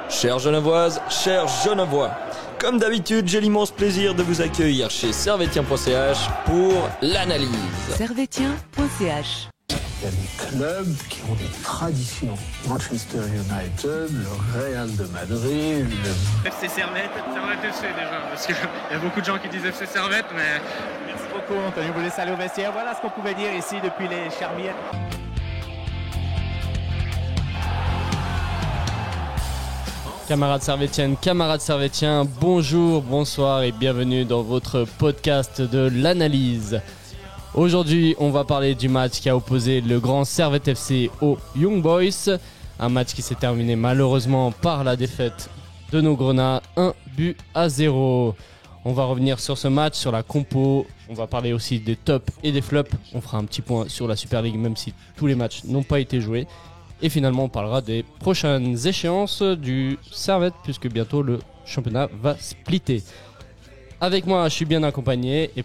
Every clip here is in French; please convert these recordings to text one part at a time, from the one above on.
Chères Genevoises, chers Genevois, comme d'habitude, j'ai l'immense plaisir de vous accueillir chez Servetien.ch pour l'analyse. Servetien.ch. Il y a des clubs qui ont des traditions. Manchester United, le Real de Madrid, le... FC Servette FC déjà, parce qu'il y a beaucoup de gens qui disent FC Servette, mais... Merci beaucoup Anthony, vous laissez aller au vestiaire. Voilà ce qu'on pouvait dire ici depuis les Charmières. Camarades servétiennes, camarades servétiens, bonjour, bonsoir et bienvenue dans votre podcast de l'analyse. Aujourd'hui, on va parler du match qui a opposé le grand Servette FC aux Young Boys. Un match qui s'est terminé malheureusement par la défaite de nos Grenats, 1-0. On va revenir sur ce match, sur la compo. On va parler aussi des tops et des flops. On fera un petit point sur la Super League, même si tous les matchs n'ont pas été joués. Et finalement, on parlera des prochaines échéances du Servette, puisque bientôt le championnat va splitter. Avec moi, je suis bien accompagné, et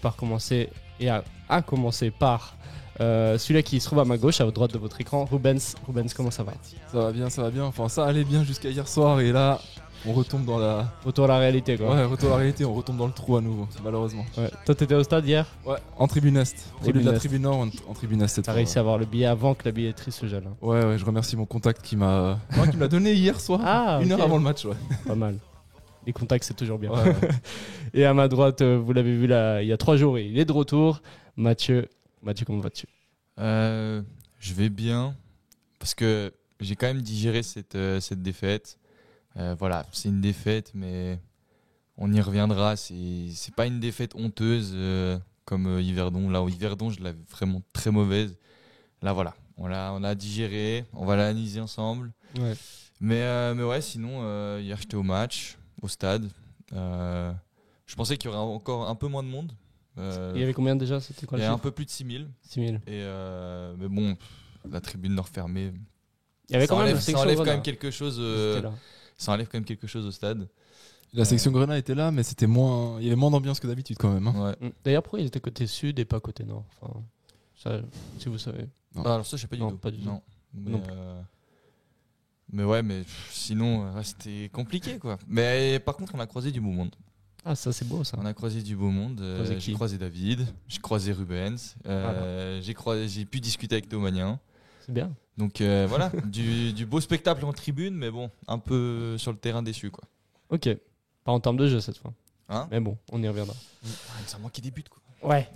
à commencer par celui-là qui se trouve à ma gauche, à droite de votre écran, Rubens. Rubens, comment ça va ? Ça va bien. Enfin, ça allait bien jusqu'à hier soir, et là, on retombe dans la... Retour à la réalité, quoi. Ouais, retour à la réalité, on retombe dans le trou à nouveau, malheureusement. Ouais. Toi, t'étais au stade hier ? Ouais, en tribune Est. Au lieu de la tribune Nord, en tribune Est cette T'as fois. réussi à avoir le billet avant que la billetterie se gèle. Hein. Ouais, je remercie mon contact qui m'a donné hier soir, une heure avant le match. Ouais. Pas mal. Les contacts, c'est toujours bien. Ouais. Et à ma droite, vous l'avez vu là, il y a 3 jours, et il est de retour. Mathieu, comment vas-tu ? Je vais bien, parce que j'ai quand même digéré cette défaite. Voilà, c'est une défaite, mais on y reviendra. C'est pas une défaite honteuse comme Yverdon. Là, Yverdon, je l'avais vraiment très mauvaise. Là, voilà, on l'a digéré. On va l'analyser ensemble. Ouais. Mais ouais, sinon, hier, j'étais au match, au stade. Je pensais qu'il y aurait encore un peu moins de monde. Il y avait combien déjà ? C'était quoi il y le a un chiffre ? peu plus de 6000. 6000. Mais bon, la tribune nord fermée. Il y avait quand même Ça enlève quand même quelque chose. Ça enlève quand même quelque chose au stade. La section Grenat était là, mais il y avait moins d'ambiance que d'habitude quand même. Hein. Ouais. D'ailleurs, pourquoi ils étaient côté sud et pas côté nord ? Enfin, ça, si vous savez. Alors ça, je sais pas du Non, tout. pas du tout. Non. Mais ouais, mais sinon, c'était compliqué, quoi. Mais par contre, on a croisé du beau monde. Ah, ça c'est beau ça. On a croisé du beau monde. J'ai croisé David, j'ai croisé Rubens, j'ai pu discuter avec Théomanien. C'est bien. Donc voilà, du beau spectacle en tribune, mais bon, un peu sur le terrain déçu, quoi. Ok. Pas en termes de jeu cette fois. Hein ? Mais bon, on y reviendra. Ça manquait des buts, quoi. Ouais.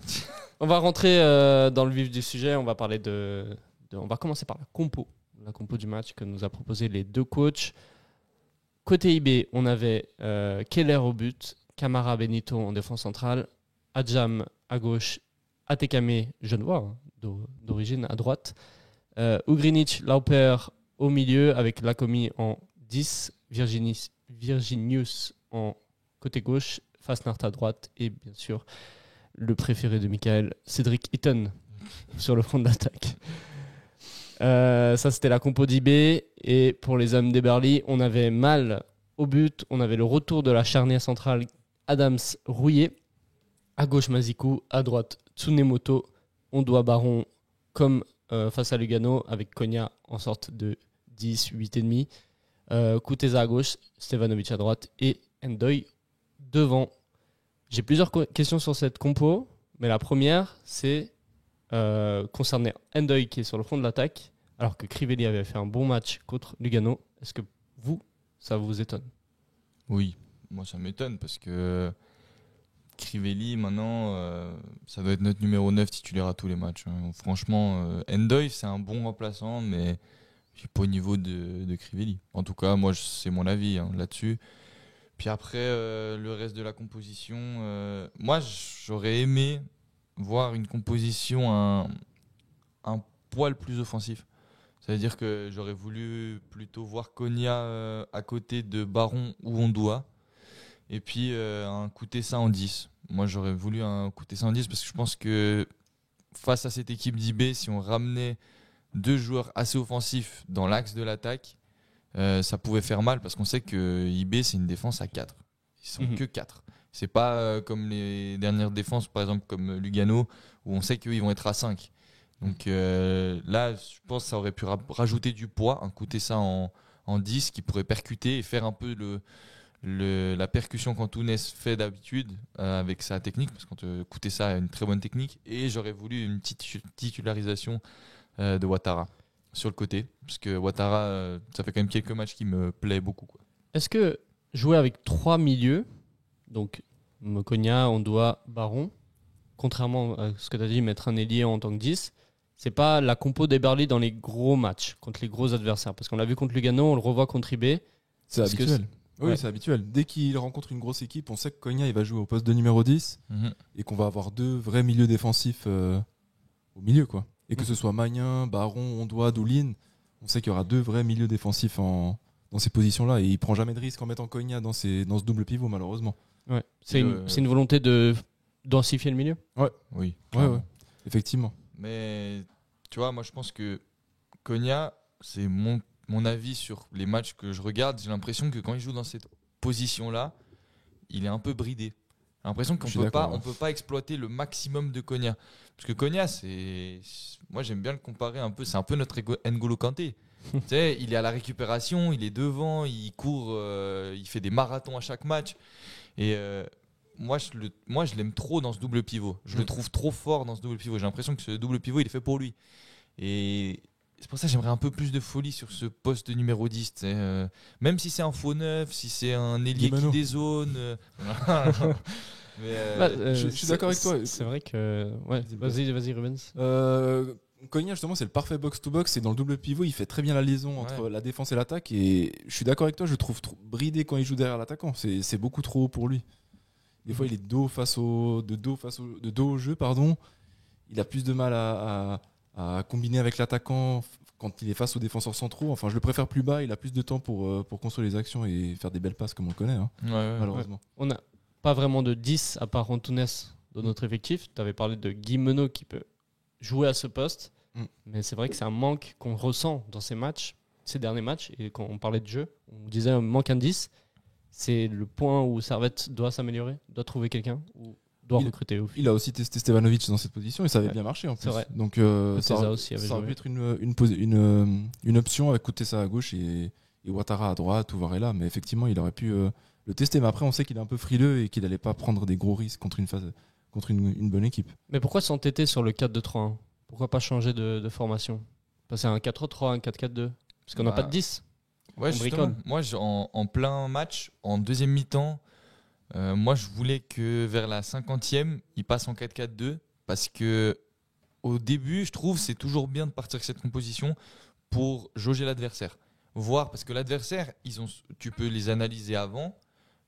On va rentrer dans le vif du sujet. On va parler on va commencer par la compo du match que nous a proposé les deux coachs. Côté IB, on avait Keller au but, Camara Benito en défense centrale, Adjam à gauche, Atekame, Genevois d'origine, à droite, Ugrinic, Lauper au milieu avec Lakomi en 10, Virginius en côté gauche, Fasnart à droite et bien sûr le préféré de Michael, Cédric Eaton sur le front de l'attaque. Ça c'était la compo d'IB. Et pour les hommes d'Eberly, on avait Mal au but, on avait le retour de la charnière centrale Adams Rouillet, à gauche Mazikou, à droite Tsunemoto, on doit Baron comme face à Lugano avec Konya en sorte de 10, 8,5, Kuteza à gauche, Stevanovic à droite et Ndoye devant. J'ai plusieurs questions sur cette compo, mais la première c'est concernant Ndoye qui est sur le front de l'attaque alors que Crivelli avait fait un bon match contre Lugano. Est-ce que ça vous étonne ? Oui, moi ça m'étonne parce que Crivelli maintenant ça doit être notre numéro 9 titulaire à tous les matchs. Hein. Franchement, Ndoye c'est un bon remplaçant, mais il n'est pas au niveau de Crivelli. En tout cas, moi c'est mon avis là-dessus. Puis après, le reste de la composition, moi j'aurais aimé voir une composition un poil plus offensif. C'est-à-dire que j'aurais voulu plutôt voir Konya à côté de Baron ou Ondoa. Et puis un Kutesa en 10. Moi j'aurais voulu un Kutesa en 10 parce que je pense que face à cette équipe d'IB, si on ramenait 2 joueurs assez offensifs dans l'axe de l'attaque, ça pouvait faire mal parce qu'on sait que IB c'est une défense à 4. Ils sont que 4. C'est pas comme les dernières défenses, par exemple comme Lugano, où on sait qu'ils vont être à 5. Donc là, je pense que ça aurait pu rajouter du poids, un Kutesa en en 10 qui pourrait percuter et faire un peu la percussion qu'Antunes fait d'habitude avec sa technique, parce qu'Kutesa a une très bonne technique, et j'aurais voulu une petite titularisation de Ouattara sur le côté, parce que Ouattara, ça fait quand même quelques matchs qui me plaît beaucoup, quoi. Est-ce que jouer avec 3 milieux, donc Konya, Ondoa, Baron, contrairement à ce que tu as dit, mettre un ailier en tant que 10, c'est pas la compo d'Eberle dans les gros matchs, contre les gros adversaires? Parce qu'on l'a vu contre Lugano, on le revoit contre IB. C'est Est-ce que habituel. Oui, Ouais. c'est habituel. Dès qu'il rencontre une grosse équipe, on sait que Konya il va jouer au poste de numéro 10 et qu'on va avoir 2 vrais milieux défensifs au milieu, quoi. Et que ce soit Magnin, Baron, Ondoa, Doulin, on sait qu'il y aura 2 vrais milieux défensifs dans ces positions-là, et il prend jamais de risque en mettant Konya dans ce double pivot, malheureusement. Ouais. C'est une volonté de densifier le milieu? Oui, Ouais, effectivement. Mais tu vois, moi je pense que Konya, c'est mon avis sur les matchs que je regarde. J'ai l'impression que quand il joue dans cette position-là, il est un peu bridé. J'ai l'impression qu'on ne peut pas exploiter le maximum de Konya. Parce que Konya, moi j'aime bien le comparer un peu, c'est un peu notre N'Golo Kanté. Tu sais, il est à la récupération, il est devant, il court, il fait des marathons à chaque match. Et moi je l'aime trop dans ce double pivot. Je le trouve trop fort dans ce double pivot. J'ai l'impression que ce double pivot, il est fait pour lui. Et c'est pour ça que j'aimerais un peu plus de folie sur ce poste de numéro 10. Même si c'est un faux neuf, si c'est un ailier qui dézone. Je suis d'accord avec toi. C'est vrai que... Ouais, vas-y Rubens. Konya, justement, c'est le parfait box-to-box, et dans le double pivot, il fait très bien la liaison entre la défense et l'attaque, et je suis d'accord avec toi, je le trouve trop bridé quand il joue derrière l'attaquant. C'est beaucoup trop haut pour lui. Des fois, il est de dos au jeu, pardon. Il a plus de mal à combiner avec l'attaquant quand il est face aux défenseurs centraux. Enfin, je le préfère plus bas, il a plus de temps pour construire les actions et faire des belles passes comme on le connaît, malheureusement. On n'a pas vraiment de 10 à part Antunes dans notre effectif. Tu avais parlé de Guy Menot qui peut jouer à ce poste, mais c'est vrai que c'est un manque qu'on ressent dans ces derniers matchs, et quand on parlait de jeu, on disait un manque un 10. C'est le point où Servette doit s'améliorer, doit trouver quelqu'un, ou doit recruter. Il a aussi testé Stevanovic dans cette position et ça avait bien marché en plus. C'est vrai. Donc ça aurait pu être une option avec Kutesa à gauche et Ouattara à droite ou Varela, mais effectivement il aurait pu le tester. Mais après on sait qu'il est un peu frileux et qu'il n'allait pas prendre des gros risques contre une bonne équipe. Mais pourquoi s'entêter sur le 4-2-3-1? Pourquoi pas changer de formation? Passer à un 4-3-3, un 4-4-2? Parce qu'on n'a pas de 10. Ouais, justement. Moi, en plein match, en deuxième mi-temps, moi, je voulais que vers la 50e, il passe en 4-4-2, parce que au début, je trouve c'est toujours bien de partir avec cette composition pour jauger l'adversaire. Voir, parce que l'adversaire, tu peux les analyser avant,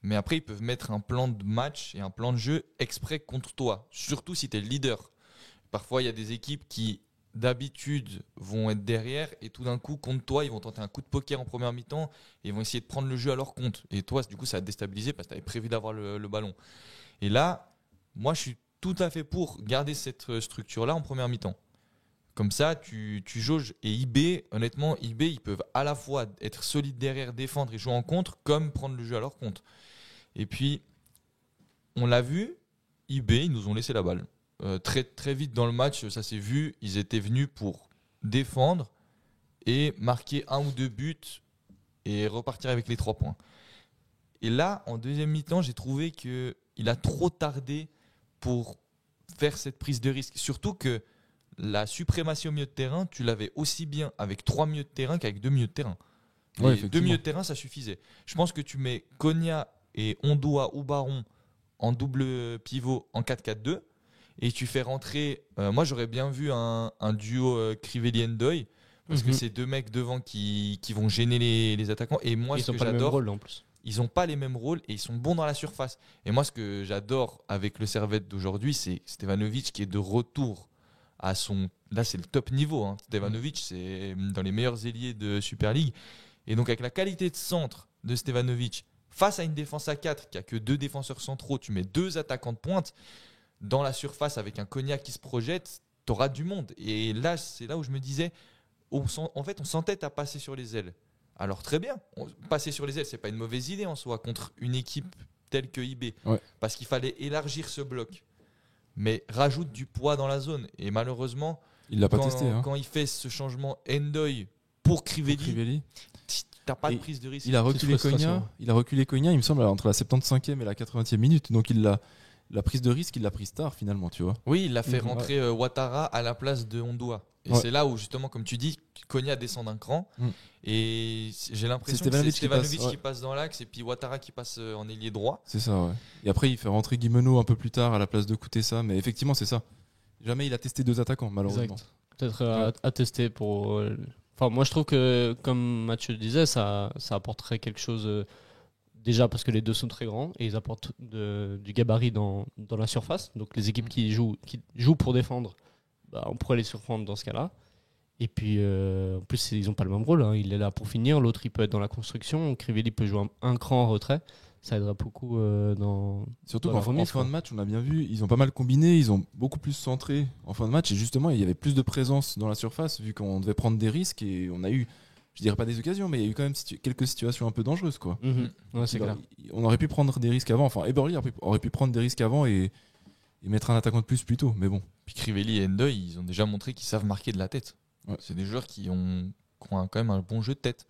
mais après, ils peuvent mettre un plan de match et un plan de jeu exprès contre toi, surtout si tu es le leader. Parfois, il y a des équipes qui, d'habitude, vont être derrière et tout d'un coup, contre toi, ils vont tenter un coup de poker en première mi-temps et ils vont essayer de prendre le jeu à leur compte. Et toi, du coup, ça va te déstabiliser parce que tu avais prévu d'avoir le ballon. Et là, moi, je suis tout à fait pour garder cette structure-là en première mi-temps. Comme ça, tu jauges. Et IB, honnêtement, ils peuvent à la fois être solides derrière, défendre et jouer en contre, comme prendre le jeu à leur compte. Et puis, on l'a vu, IB, ils nous ont laissé la balle. Très, très vite dans le match, ça s'est vu, ils étaient venus pour défendre et marquer 1 ou 2 buts et repartir avec les 3 points. Et là, en deuxième mi-temps, j'ai trouvé qu'il a trop tardé pour faire cette prise de risque. Surtout que la suprématie au milieu de terrain, tu l'avais aussi bien avec 3 milieux de terrain qu'avec 2 milieux de terrain. Ouais, 2 milieux de terrain, ça suffisait. Je pense que tu mets Konya et Ondoa ou Baron en double pivot en 4-4-2 et tu fais rentrer... moi, j'aurais bien vu un duo Crivelli-Ndoye parce que c'est 2 mecs devant qui vont gêner les attaquants. Et moi, ils n'ont pas le même rôle en plus. Ils n'ont pas les mêmes rôles et ils sont bons dans la surface. Et moi, ce que j'adore avec le Servette d'aujourd'hui, c'est Stevanovic qui est de retour à son... Là, c'est le top niveau. Hein. Stevanovic, c'est dans les meilleurs ailiers de Super League. Et donc, avec la qualité de centre de Stevanovic, face à une défense à 4 qui a que 2 défenseurs centraux, tu mets 2 attaquants de pointe dans la surface avec un Konya qui se projette, tu auras du monde. Et là, c'est là où je me disais, en fait, on s'entête à passer sur les ailes. Alors très bien, passer sur les ailes, c'est pas une mauvaise idée en soi contre une équipe telle que IB, parce qu'il fallait élargir ce bloc. Mais rajoute du poids dans la zone. Et malheureusement, il l'a pas testé. Quand il fait ce changement Ndoye pour Crivelli, t'as pas de Et prise de risque. Il a reculé frustration. Konya, il me semble, entre la 75e et la 80e minute. Donc la prise de risque, il l'a prise tard finalement, tu vois. Oui, il a fait Mhm. rentrer Ouattara à la place de Ondua. Et Ouais. c'est là où, justement, comme tu dis, Konya descend d'un cran. Mm. Et j'ai l'impression C'est que c'est Stevanovic Stevanovic qui passe, qui passe dans l'axe et puis Ouattara qui passe en ailier droit. C'est ça, ouais. Et après, il fait rentrer Guimeno un peu plus tard à la place de Koutessa. Mais effectivement, c'est ça. Jamais il a testé 2 attaquants, malheureusement. Exact. Peut-être à tester pour. Enfin, moi, je trouve que, comme Mathieu le disait, ça apporterait quelque chose. Déjà parce que les deux sont très grands et ils apportent du gabarit dans la surface. Donc les équipes qui jouent pour défendre, bah, on pourrait les surprendre dans ce cas-là. Et puis, en plus, ils n'ont pas le même rôle. Hein. Il est là pour finir, l'autre, il peut être dans la construction. Crivelli peut jouer un cran en retrait. Ça aidera beaucoup dans. Surtout Dans la qu'en remise, fin quoi. de match, on a bien vu, ils ont pas mal combiné, ils ont beaucoup plus centré en fin de match. Et justement, il y avait plus de présence dans la surface, vu qu'on devait prendre des risques. Et on a eu, je dirais pas des occasions, mais il y a eu quand même quelques situations un peu dangereuses, quoi. Mhm. Ouais, c'est Alors, clair. On aurait pu prendre des risques avant. Enfin, Eberly aurait pu prendre des risques avant et mettre un attaquant de plus tôt. Mais bon. Puis Crivelli et Ndoye, ils ont déjà montré qu'ils savent marquer de la tête. Ouais. C'est des joueurs qui ont quand même un bon jeu de tête.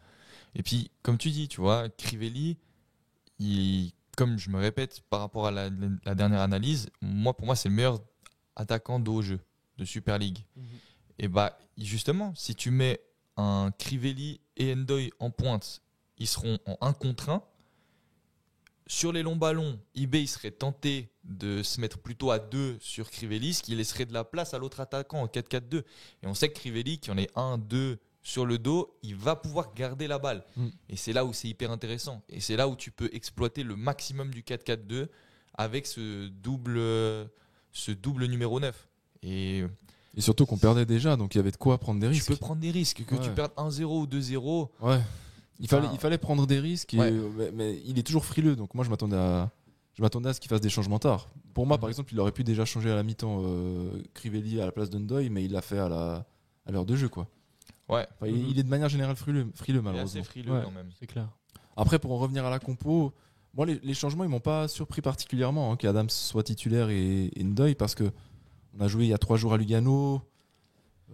Et puis, comme tu dis, tu vois, Crivelli, comme je me répète par rapport à la dernière analyse, pour moi, c'est le meilleur attaquant de haut jeu de Super League. Et bah, justement, si tu mets un Crivelli et Ndoye en pointe, ils seront en 1 contre 1. Sur les longs ballons, eBay il serait tenté de se mettre plutôt à 2 sur Crivelli, ce qui laisserait de la place à l'autre attaquant en 4-4-2. Et on sait que Crivelli, qui en est 1-2 sur le dos, il va pouvoir garder la balle. Et c'est là où c'est hyper intéressant. Et c'est là où tu peux exploiter le maximum du 4-4-2 avec ce double numéro 9. Et Et surtout qu'on perdait déjà, donc il y avait de quoi prendre des tu risques. peux prendre des risques. Que Ouais. tu perdes 1-0 ou 2-0. Ouais. Il fallait prendre des risques, Ouais. mais il est toujours frileux. Donc moi, je m'attendais à ce qu'il fasse des changements tard. Pour moi, par exemple, il aurait pu déjà changer à la mi-temps Crivelli à la place d'Undoy, mais il l'a fait à l'heure de jeu, quoi. Ouais. Enfin, il est de manière générale frileux Il est malheureusement. assez frileux Ouais. quand même. C'est clair. Après, pour en revenir à la compo, moi, les changements, ils m'ont pas surpris particulièrement qu'Adams soit titulaire et Ndoye, parce que on a joué il y a 3 jours à Lugano,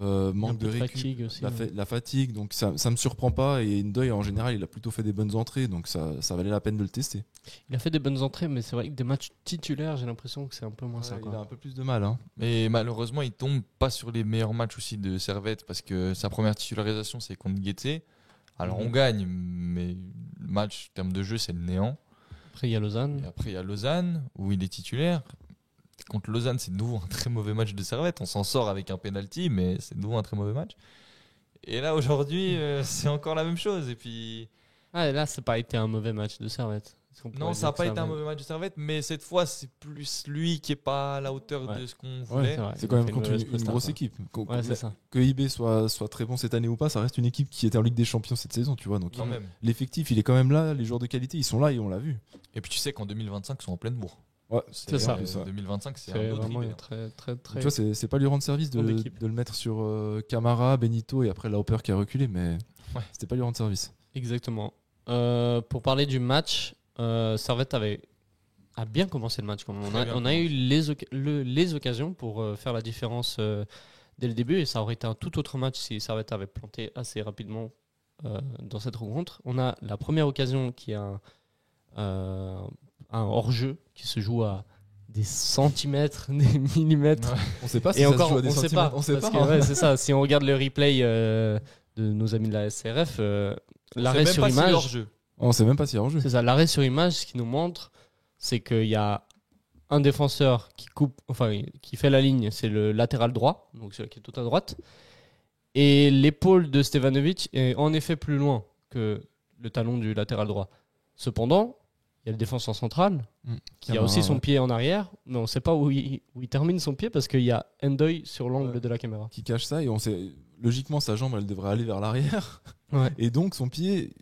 manque de récup, fatigue aussi. la fatigue, donc ça me surprend pas. Et Ndoye, en général, il a plutôt fait des bonnes entrées, donc ça valait la peine de le tester. Il a fait des bonnes entrées, mais c'est vrai que des matchs titulaires, j'ai l'impression que c'est un peu moins ça. Il Quoi. a un peu plus de mal. Hein. Mais malheureusement, il tombe pas sur les meilleurs matchs aussi de Servette parce que sa première titularisation, c'est contre Guettet. Alors on gagne, mais le match en termes de jeu, c'est le néant. Après, il y a Lausanne. Et après, il y a Lausanne où il est titulaire. Contre Lausanne, c'est de nouveau un très mauvais match de Servette. On s'en sort avec un penalty, mais c'est de nouveau un très mauvais match. Et là, aujourd'hui, c'est encore la même chose. Et puis, Ah, et là, ça n'a pas été un mauvais match de Servette. Est-ce qu'on non, pourrait ça n'a dire pas que été un mauvais match de Servette, mais cette fois, c'est plus lui qui est pas à la hauteur Ouais. de ce qu'on Ouais, voulait. c'est vrai. C'est Il quand a même fait contre mauvaise une presta, grosse quoi. équipe. Ouais, c'est ça. Que IB soit très bon cette année ou pas, ça reste une équipe qui était en Ligue des Champions cette saison, tu vois. Donc Quand même. l'effectif, il est quand même là. Les joueurs de qualité, ils sont là et on l'a vu. Et puis tu sais qu'en 2025, ils sont en pleine bourre. Ouais, C'est ça. 2025, c'est C'est un autre vraiment IB. très, très, très. Tu vois, c'est pas lui rendre service de Grande équipe. le mettre sur Camara, Benito et après Lauper qui a reculé, mais Ouais. c'était pas lui rendre service. Exactement. Pour parler du match, Servette a bien commencé le match. Quand même. Très bien On a eu les occasions pour faire la différence dès le début et ça aurait été un tout autre match si Servette avait planté assez rapidement dans cette rencontre. On a la première occasion qui est un hors-jeu qui se joue à des centimètres, des millimètres. On sait pas si Et ça encore, se joue à des on sait centimètres. pas. On sait parce pas. que, ouais, c'est ça. Si on regarde le replay de nos amis de la SRF, l'arrêt sur image, hors-jeu. On sait même pas s'il y a en jeu. c'est ça. L'arrêt sur image, ce qui nous montre, c'est qu'il y a un défenseur qui fait la ligne, c'est le latéral droit, donc celui qui est tout à droite, et l'épaule de Stevanovic est en effet plus loin que le talon du latéral droit. Cependant, il y a le défenseur central qui a Camara, aussi son ouais. pied en arrière, mais on ne sait pas où il termine son pied parce qu'il y a Ndoye sur l'angle Ouais. de la caméra. Qui cache ça et on sait logiquement sa jambe elle devrait aller vers l'arrière Ouais. et donc son pied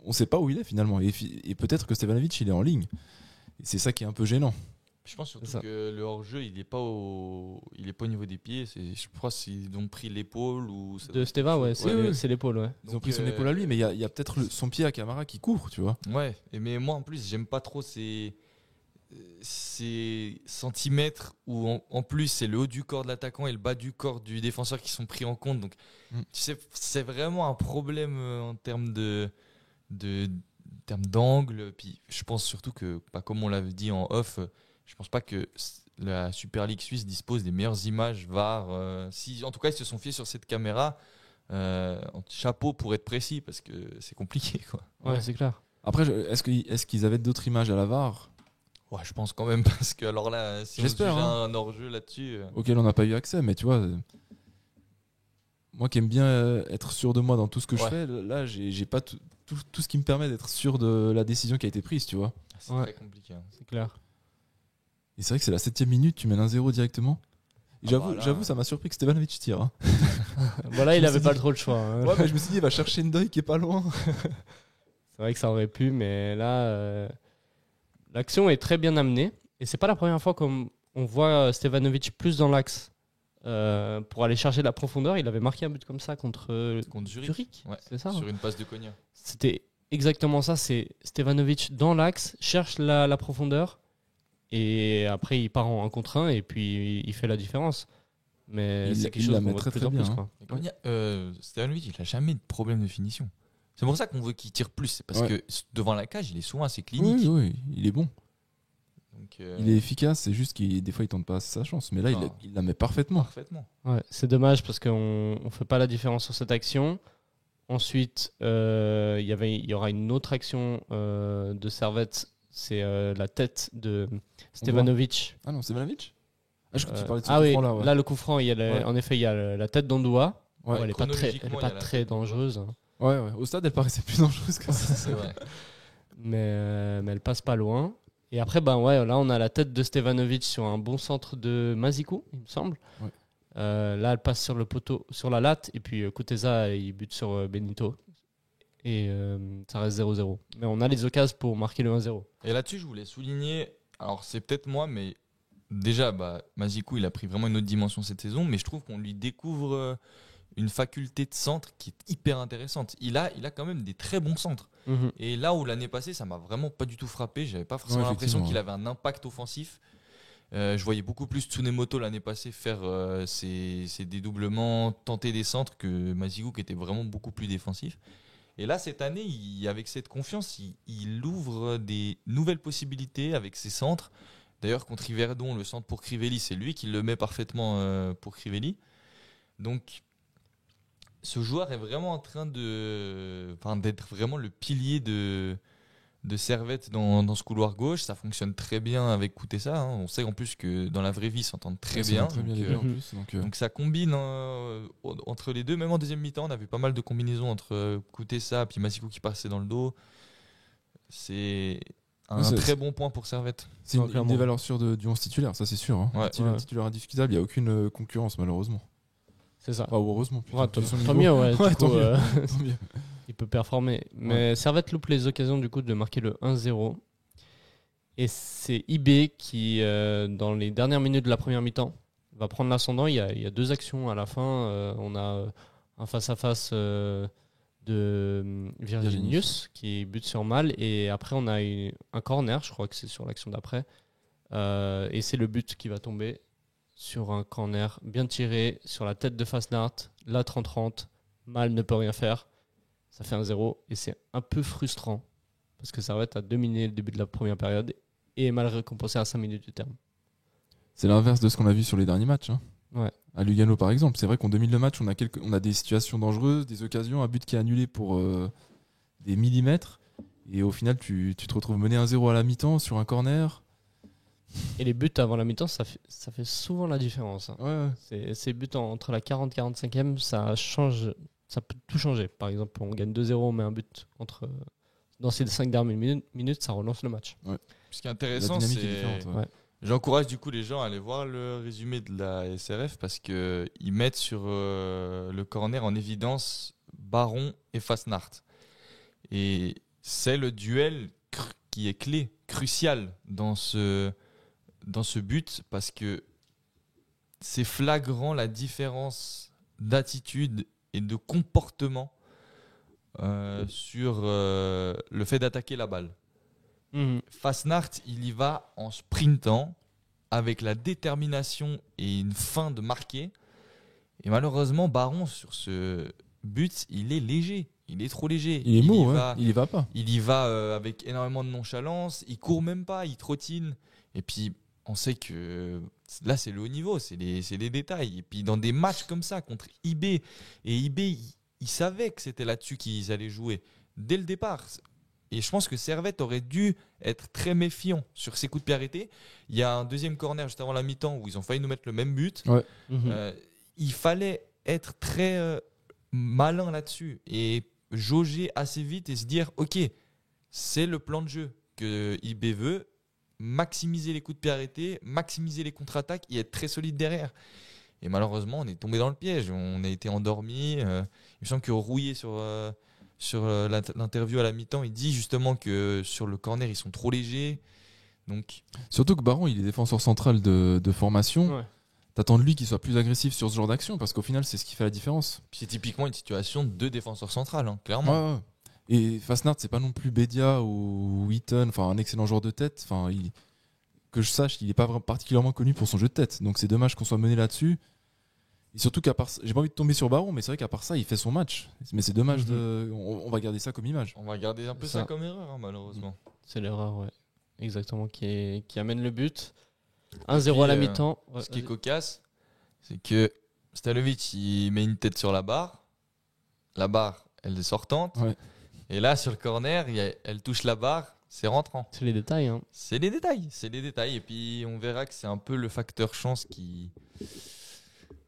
on sait pas où il est finalement et peut-être que Stevanovic il est en ligne et c'est ça qui est un peu gênant. Je pense surtout C'est ça. que le hors-jeu, il est pas au niveau des pieds. Je crois qu'ils ont pris l'épaule ou. De Steva, ouais, Ouais. c'est l'épaule, ouais. Ils ont pris son épaule à lui mais il y a peut-être son pied à Camara qui court, tu vois. Ouais. Mais moi, en plus, j'aime pas trop ces centimètres où en plus c'est le haut du corps de l'attaquant et le bas du corps du défenseur qui sont pris en compte. Donc, tu sais, c'est vraiment un problème en termes de en termes d'angle. Puis je pense surtout que, comme on l'avait dit en off, je pense pas que la Super League suisse dispose des meilleures images VAR. En tout cas, ils se sont fiés sur cette caméra. Chapeau pour être précis, parce que c'est compliqué, quoi. Ouais, c'est clair. Après, est-ce qu'ils avaient d'autres images à la VAR Ouais, je pense quand même, parce que alors là, si on juge un hors-jeu là-dessus. Auquel on n'a pas eu accès, mais tu vois, moi qui aime bien être sûr de moi dans tout ce que je fais, là, j'ai pas tout ce qui me permet d'être sûr de la décision qui a été prise, tu vois. C'est très compliqué. C'est clair. Et c'est vrai que c'est la 7e minute, tu mènes 1-0 directement. Et j'avoue, ça m'a surpris que Stevanovic tire. Hein. Voilà, il avait pas trop le choix. Hein. Ouais, mais je me suis dit, il va chercher Ndoye qui est pas loin. C'est vrai que ça aurait pu, mais là, l'action est très bien amenée. Et c'est pas la première fois qu'on voit Stevanovic plus dans l'axe pour aller chercher la profondeur. Il avait marqué un but comme ça contre Zurich. Ouais, c'est ça. Sur une passe de Konya. C'était exactement ça. C'est Stevanovic dans l'axe, cherche la profondeur. Et après, il part en 1 contre 1 et puis il fait la différence. Mais c'est quelque chose qu'on voit de plus en plus. Quoi. Stevanovic, il n'a jamais de problème de finition. C'est pour ça qu'on veut qu'il tire plus. C'est parce que devant la cage, il est souvent assez clinique. Oui, il est bon. Donc, il est efficace, c'est juste qu'il des fois il tente pas sa chance. Mais là, il la met parfaitement. Ouais, c'est dommage parce qu'on ne fait pas la différence sur cette action. Ensuite, il y aura une autre action de Servette. C'est la tête de Stevanovic. Ah non, Stevanovic je crois que tu parlais de ce coup franc là. Ouais. Là, le coup franc, en effet, il y a la tête d'Andoua. Elle n'est pas très dangereuse. Ouais. Au stade, elle paraissait plus dangereuse que ça. C'est vrai. Mais elle passe pas loin. Et après, là, on a la tête de Stevanovic sur un bon centre de Mazikou, il me semble. Ouais. Là, elle passe sur le poteau, sur la latte. Et puis, Kuteza, il bute sur Benito. Et ça reste 0-0. Mais on a les occasions pour marquer le 1-0. Et là-dessus, je voulais souligner, alors c'est peut-être moi, mais déjà, Mazikou, il a pris vraiment une autre dimension cette saison, mais je trouve qu'on lui découvre une faculté de centre qui est hyper intéressante. Il a quand même des très bons centres. Mm-hmm. Et là où l'année passée, ça m'a vraiment pas du tout frappé, j'avais pas forcément l'impression qu'il avait un impact offensif. Je voyais beaucoup plus Tsunemoto l'année passée faire ses dédoublements, tenter des centres, que Mazikou qui était vraiment beaucoup plus défensif. Et là, cette année, avec cette confiance, il ouvre des nouvelles possibilités avec ses centres. D'ailleurs, contre Yverdon, le centre pour Crivelli, c'est lui qui le met parfaitement pour Crivelli. Donc, ce joueur est vraiment en train d'être vraiment le pilier de Servette dans ce couloir gauche. Ça fonctionne très bien avec Kutesa. On sait en plus que dans la vraie vie, ils s'entendent très bien. Donc ça combine entre les deux. Même en deuxième mi-temps, on a vu pas mal de combinaisons entre Kutesa et Mazikou qui passait dans le dos. C'est un très bon point pour Servette. C'est une des valeurs sûres du 11 titulaire, ça c'est sûr. Hein. Titulaire indiscutable, il n'y a aucune concurrence malheureusement. C'est ça. Heureusement. Tant mieux, ouais. Tant mieux. Il peut performer. Mais Servette loupe les occasions du coup de marquer le 1-0. Et c'est IB qui, dans les dernières minutes de la première mi-temps, va prendre l'ascendant. Il y a 2 actions à la fin. On a un face-à-face de Virginius qui bute sur Mal. Et après, on a un corner, je crois que c'est sur l'action d'après. Et c'est le but qui va tomber sur un corner bien tiré sur la tête de Fasnacht. La 30-30. Mal ne peut rien faire. Ça fait 1-0 et c'est un peu frustrant parce que Servette a dominé le début de la première période et est mal récompensé à 5 minutes du terme. C'est l'inverse de ce qu'on a vu sur les derniers matchs. Hein. Ouais. À Lugano par exemple, c'est vrai qu'on domine le match, on a des situations dangereuses, des occasions, un but qui est annulé pour des millimètres et au final tu te retrouves mené 1-0 à la mi-temps sur un corner. Et les buts avant la mi-temps, ça fait souvent la différence. Hein. Ouais. Ces buts entre la 40 et 45e, ça change. Ça peut tout changer. Par exemple, on gagne 2-0, on met un but dans ces 5 dernières minutes, ça relance le match. Ouais. Ce qui est intéressant, c'est... J'encourage du coup les gens à aller voir le résumé de la SRF parce qu'ils mettent sur le corner en évidence Baron et Fasnacht. Et c'est le duel qui est clé, crucial dans ce but parce que c'est flagrant la différence d'attitude et de comportement sur le fait d'attaquer la balle. Fasnacht, il y va en sprintant avec la détermination et une fin de marquer. Et malheureusement, Baron, sur ce but, il est léger. il est trop léger. Il est mou, ouais. va, Il y va pas. il y va avec énormément de nonchalance. Il court même pas, il trottine. Et puis, on sait que là, c'est le haut niveau, c'est les détails. Et puis, dans des matchs comme ça contre IB, et IB, ils savaient que c'était là-dessus qu'ils allaient jouer dès le départ. Et je pense que Servette aurait dû être très méfiant sur ses coups de pied arrêtés. Il y a un deuxième corner juste avant la mi-temps où ils ont failli nous mettre le même but. Ouais. Il fallait être très malin là-dessus et jauger assez vite et se dire ok, c'est le plan de jeu que IB veut, maximiser les coups de pied arrêtés, maximiser les contre-attaques et être très solide derrière. Et malheureusement, on est tombé dans le piège, on a été endormi. Il me semble que Rouillé sur l'interview à la mi-temps, il dit justement que sur le corner, ils sont trop légers. Donc... Surtout que Baron, il est défenseur central de formation. Ouais. T'attends de lui qu'il soit plus agressif sur ce genre d'action parce qu'au final, c'est ce qui fait la différence. Puis c'est typiquement une situation de défenseur central, hein, clairement. Ouais. Et Fasnard, c'est pas non plus Bedia ou Wheaton, enfin un excellent joueur de tête. Enfin, que je sache, il n'est pas particulièrement connu pour son jeu de tête. Donc c'est dommage qu'on soit mené là-dessus. Et surtout qu'à part, j'ai pas envie de tomber sur Baron, mais c'est vrai qu'à part ça, il fait son match. Mais c'est dommage on va garder ça comme image. On va garder un peu ça comme erreur, hein, malheureusement. C'est l'erreur, ouais. Exactement, qui amène le but. 1-0 à la mi-temps. Ouais, ce qui est cocasse, c'est que Stalovic, il met une tête sur la barre. La barre, elle est sortante. Ouais. Et là, sur le corner, elle touche la barre. C'est rentrant. c'est les détails. Hein. C'est les détails. Et puis, on verra que c'est un peu le facteur chance qui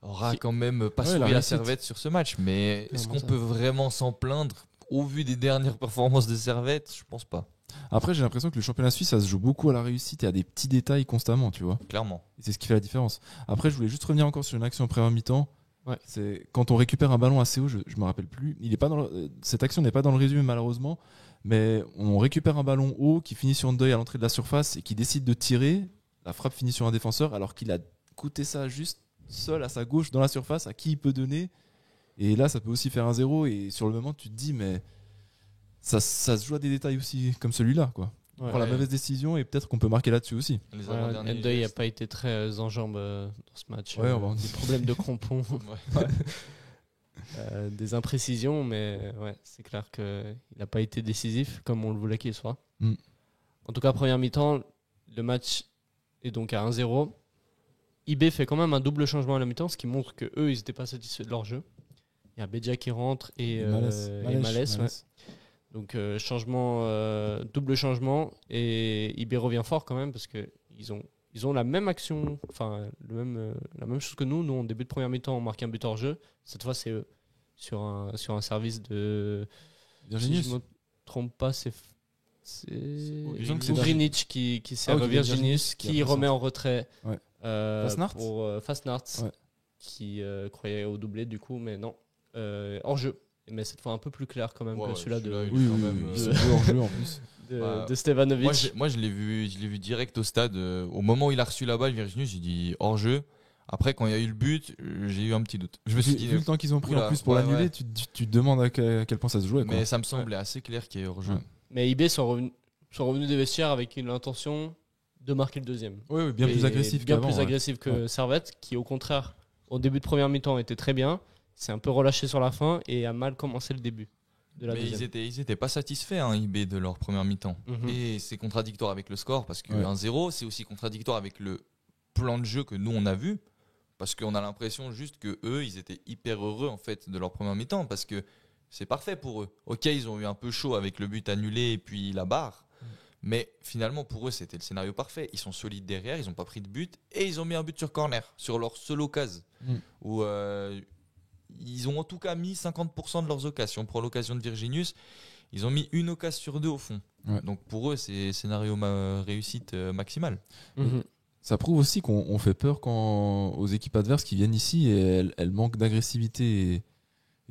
aura quand même pas sauvé la Servette sur ce match. Mais est-ce qu'on peut vraiment s'en plaindre au vu des dernières performances de Servette? Je pense pas. Après, j'ai l'impression que le championnat suisse, ça se joue beaucoup à la réussite et à des petits détails constamment, tu vois. Clairement. Et c'est ce qui fait la différence. Après, je voulais juste revenir encore sur une action après un mi-temps. Ouais. C'est quand on récupère un ballon assez haut, je me rappelle plus. Cette action n'est pas dans le résumé malheureusement, mais on récupère un ballon haut qui finit sur un deuil à l'entrée de la surface et qui décide de tirer. La frappe finit sur un défenseur alors qu'il a coûté ça juste seul à sa gauche dans la surface. À qui il peut donner? Et là, ça peut aussi faire un 0. Et sur le moment, tu te dis, mais ça se joue à des détails aussi comme celui-là, quoi. On prend la mauvaise décision et peut-être qu'on peut marquer là-dessus aussi. Ndeuil n'a pas été très en jambes dans ce match. Ouais, on va en des problèmes de crampons, des imprécisions, mais ouais, c'est clair qu'il n'a pas été décisif comme on le voulait qu'il soit. En tout cas, première mi-temps, le match est donc à 1-0. IB fait quand même un double changement à la mi-temps, ce qui montre qu'eux, ils n'étaient pas satisfaits de leur jeu. Il y a Bedia qui rentre et Malès. Ouais. Donc double changement et IB revient fort quand même parce qu'ils ont la même action, enfin la même chose que nous. Nous, en début de première mi-temps, on marque un but hors jeu. Cette fois, c'est eux sur un service de Virginius. Si je me trompe pas, c'est c'est Grinic qui sert Virginius, qui remet en retrait Fasnacht pour Fasnacht, qui croyait au doublé du coup, mais non, hors jeu. Mais cette fois un peu plus clair quand même que celui-là hors jeu en plus de Stevanovic. Moi je l'ai vu direct au stade. Au moment où il a reçu la balle, Virginius, j'ai dit hors jeu. Après, quand il y a eu le but, j'ai eu un petit doute. Je me suis dit, vu le temps qu'ils ont pris en plus pour l'annuler, tu te demandes à quel point ça se jouait. Mais ça me semblait assez clair qu'il y ait hors jeu. Mais IB sont revenus des vestiaires avec l'intention de marquer le deuxième. Oui, bien plus agressif qu'avant. Bien plus agressif que Servette, qui au contraire, au début de première mi-temps, était très bien. C'est un peu relâché sur la fin et a mal commencé le début de la deuxième. Ils étaient pas satisfaits, IB, de leur première mi-temps. Et c'est contradictoire avec le score parce que 1-0, c'est aussi contradictoire avec le plan de jeu que nous on a vu. Parce qu'on a l'impression juste que eux, ils étaient hyper heureux en fait de leur première mi-temps parce que c'est parfait pour eux. Ok, ils ont eu un peu chaud avec le but annulé et puis la barre. Mais finalement, pour eux, c'était le scénario parfait. Ils sont solides derrière, ils n'ont pas pris de but et ils ont mis un but sur corner, sur leur seule occasion. Où ils ont en tout cas mis 50% de leurs occasions. Pour l'occasion de Virginius, ils ont mis une occasion sur deux au fond. Donc pour eux, c'est scénario réussite maximale. Ça prouve aussi qu'on fait peur aux équipes adverses qui viennent ici et elles manquent d'agressivité et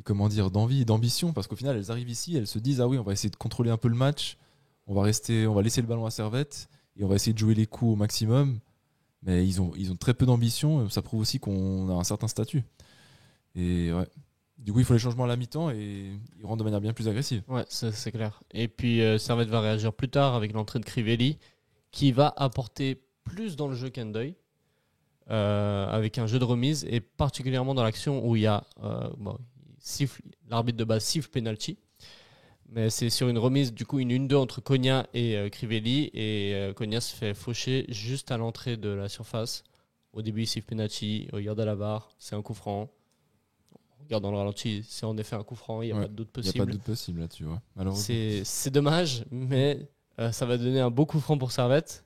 comment dire, d'envie et d'ambition, parce qu'au final elles arrivent ici, elles se disent ah oui, on va essayer de contrôler un peu le match, on va laisser le ballon à Servette et on va essayer de jouer les coups au maximum, mais ils ont très peu d'ambition. Ça prouve aussi qu'on a un certain statut et du coup il faut les changements à la mi-temps et ils rentrent de manière bien plus agressive. Ouais, c'est clair. Et puis Servette va réagir plus tard avec l'entrée de Crivelli qui va apporter plus dans le jeu qu'Ndeuil, avec un jeu de remise et particulièrement dans l'action où il y a l'arbitre de base siffle penalty Mais c'est sur une remise, du coup, une 1-2 entre Konya et Crivelli. Et Konya se fait faucher juste à l'entrée de la surface. Au début, il siffle penalty, il regarde à la barre, c'est un coup franc. On regarde dans le ralenti, c'est en effet un coup franc, il n'y a pas de doute Il n'y possible. a pas de doute possible là-dessus, ouais, malheureusement. C'est dommage, mais ça va donner un beau coup franc pour Servette,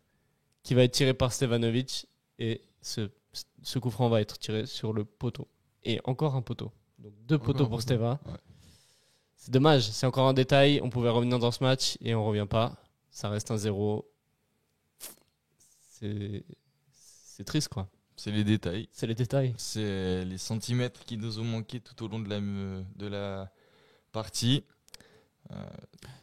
qui va être tiré par Stevanovic. Et ce coup franc va être tiré sur le poteau. Et encore un poteau. Donc 2 poteaux pour Steva. Ouais. C'est dommage, c'est encore un détail. On pouvait revenir dans ce match et on revient pas. Ça reste 1-0. C'est triste, quoi. C'est les détails. C'est les détails. C'est les centimètres qui nous ont manqué tout au long de la partie.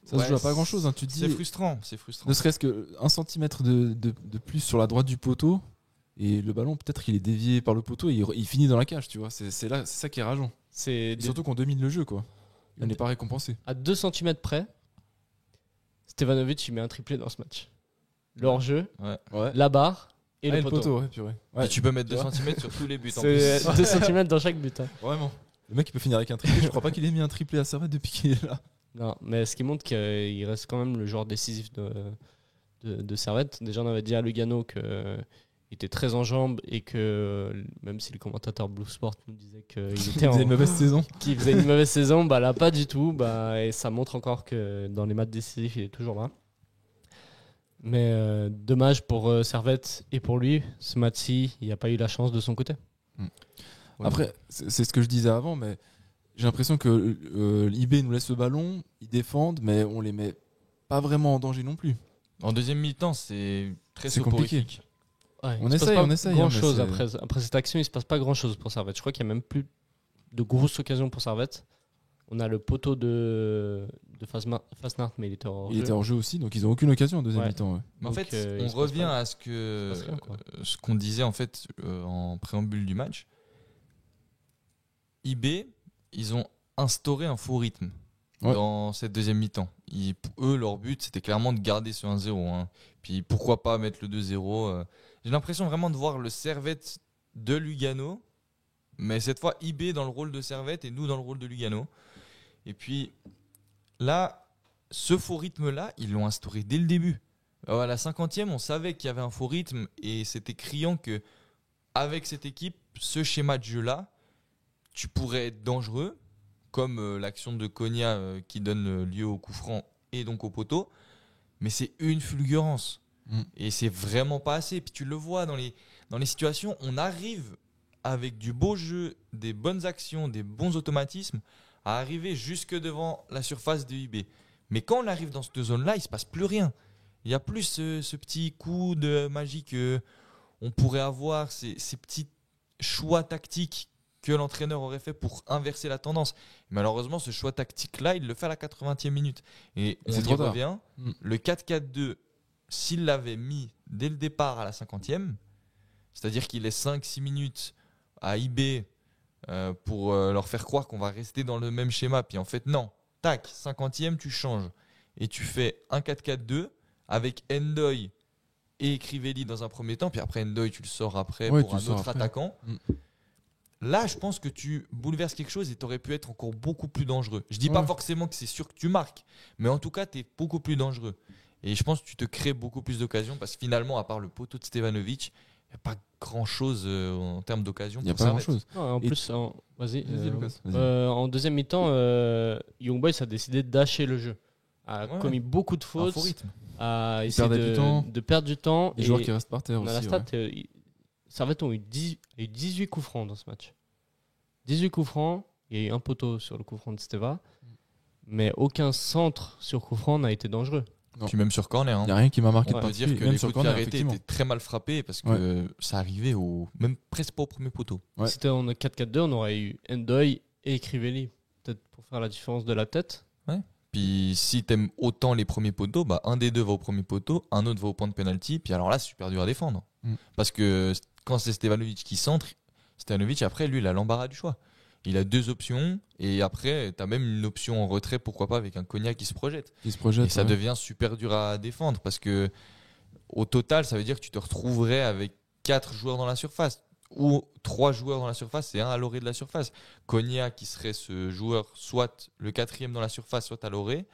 Ça se joue à pas grand-chose, hein, tu te dis. C'est frustrant. Ne serait-ce qu'un centimètre de plus sur la droite du poteau, et le ballon, peut-être qu'il est dévié par le poteau et il finit dans la cage, tu vois. C'est ça qui est rageant. Et surtout qu'on domine le jeu, quoi. On n'est pas récompensé. À 2 cm près, Stevanovic il met un triplé dans ce match. Le hors-jeu, la barre et le poteau. Ouais, purée. Ouais. Et tu peux mettre 2 cm sur tous les buts en C'est plus. 2 cm dans chaque but. Hein. Vraiment. Le mec, il peut finir avec un triplé. Je crois pas qu'il ait mis un triplé à Servette depuis qu'il est là. Non, mais ce qui montre qu'il reste quand même le joueur décisif de Servette. Déjà, on avait dit à Lugano qu'il était très en jambes et que même si le commentateur Blue Sport nous disait qu'il faisait une mauvaise saison, qu'il faisait une mauvaise saison, bah là pas du tout. Bah, et ça montre encore que dans les matchs décisifs, il est toujours là. Mais dommage pour Servette et pour lui, ce match-ci, il n'y a pas eu la chance de son côté. Après, c'est ce que je disais avant, mais j'ai l'impression que l'IB nous laisse le ballon, ils défendent, mais on les met pas vraiment en danger non plus. En deuxième mi-temps, c'est très compliqué. soporifique. Ouais, on essaye. Grand chose après cette action, il se passe pas grand chose pour Servette. Je crois qu'il n'y a même plus de grosses occasions pour Servette. On a le poteau de Fasnacht, mais il était hors jeu. Il était hors jeu aussi, donc ils n'ont aucune occasion en deuxième mi-temps. Ouais. Mais en fait, on revient à ce qu'on disait en fait en préambule du match. IB, ils ont instauré un faux rythme dans cette deuxième mi-temps. Eux, leur but, c'était clairement de garder ce 1-0. Hein. Puis pourquoi pas mettre le 2-0. J'ai l'impression vraiment de voir le Servette de Lugano, mais cette fois IB dans le rôle de Servette et nous dans le rôle de Lugano. Et puis là, ce faux rythme-là, ils l'ont instauré dès le début. Alors, à la 50e, on savait qu'il y avait un faux rythme et c'était criant que avec cette équipe, ce schéma de jeu-là, tu pourrais être dangereux, comme l'action de Konya qui donne lieu au coup franc et donc au poteau, mais c'est une fulgurance. Et c'est vraiment pas assez. Puis tu le vois dans les situations, on arrive avec du beau jeu, des bonnes actions, des bons automatismes, à arriver jusque devant la surface de IB. Mais quand on arrive dans cette zone-là, il se passe plus rien. Il y a plus ce petit coup de magie qu'on pourrait avoir, ces petits choix tactiques que l'entraîneur aurait fait pour inverser la tendance. Malheureusement, ce choix tactique-là, il le fait à la 80e minute. Et on y revient. Le 4-4-2, s'il l'avait mis dès le départ à la 50e, c'est-à-dire qu'il laisse 5-6 minutes à IB pour leur faire croire qu'on va rester dans le même schéma, puis en fait, non. Tac, 50e, tu changes. Et tu fais un 4-4-2 avec Ndoye et Crivelli dans un premier temps, puis après Ndoye, tu le sors après pour un autre attaquant. Là, je pense que tu bouleverses quelque chose et tu aurais pu être encore beaucoup plus dangereux. Je dis pas forcément que c'est sûr que tu marques, mais en tout cas, tu es beaucoup plus dangereux. Et je pense que tu te crées beaucoup plus d'occasions parce que finalement, à part le poteau de Stevanovic, il n'y a pas grand-chose en termes d'occasions. Il n'y a pas grand-chose. En plus, en deuxième mi-temps, Young Boys a décidé de dasher le jeu. A commis beaucoup de fautes, a essayé de perdre du temps. Les joueurs qui restent par terre aussi. La stat, Servette ont eu 18 coups francs dans ce match. 18 coups francs, il y a eu un poteau sur le coup franc de Steva, mais aucun centre sur coup franc n'a été dangereux. Puis même sur corner. Il n'y a rien qui m'a marqué de particulier. On peut dire que les coups de pied arrêtés étaient très mal frappés parce que ça arrivait même presque pas au premier poteau. Si c'était en 4-4-2, on aurait eu Ndoye et Crivelli, peut-être pour faire la différence de la tête. Puis si t'aimes autant les premiers poteaux, un des deux va au premier poteau, un autre va au point de penalty, puis alors là c'est super dur à défendre. Parce que quand c'est Stevanovic qui centre, Stevanovic après lui il a l'embarras du choix. Il a 2 options et après t'as même une option en retrait, pourquoi pas avec un Konya qui se projette. Et ça devient super dur à défendre parce que au total ça veut dire que tu te retrouverais avec 4 joueurs dans la surface. ou 3 joueurs dans la surface et un à l'orée de la surface. Konya qui serait ce joueur soit le 4e dans la surface, soit à l'orée.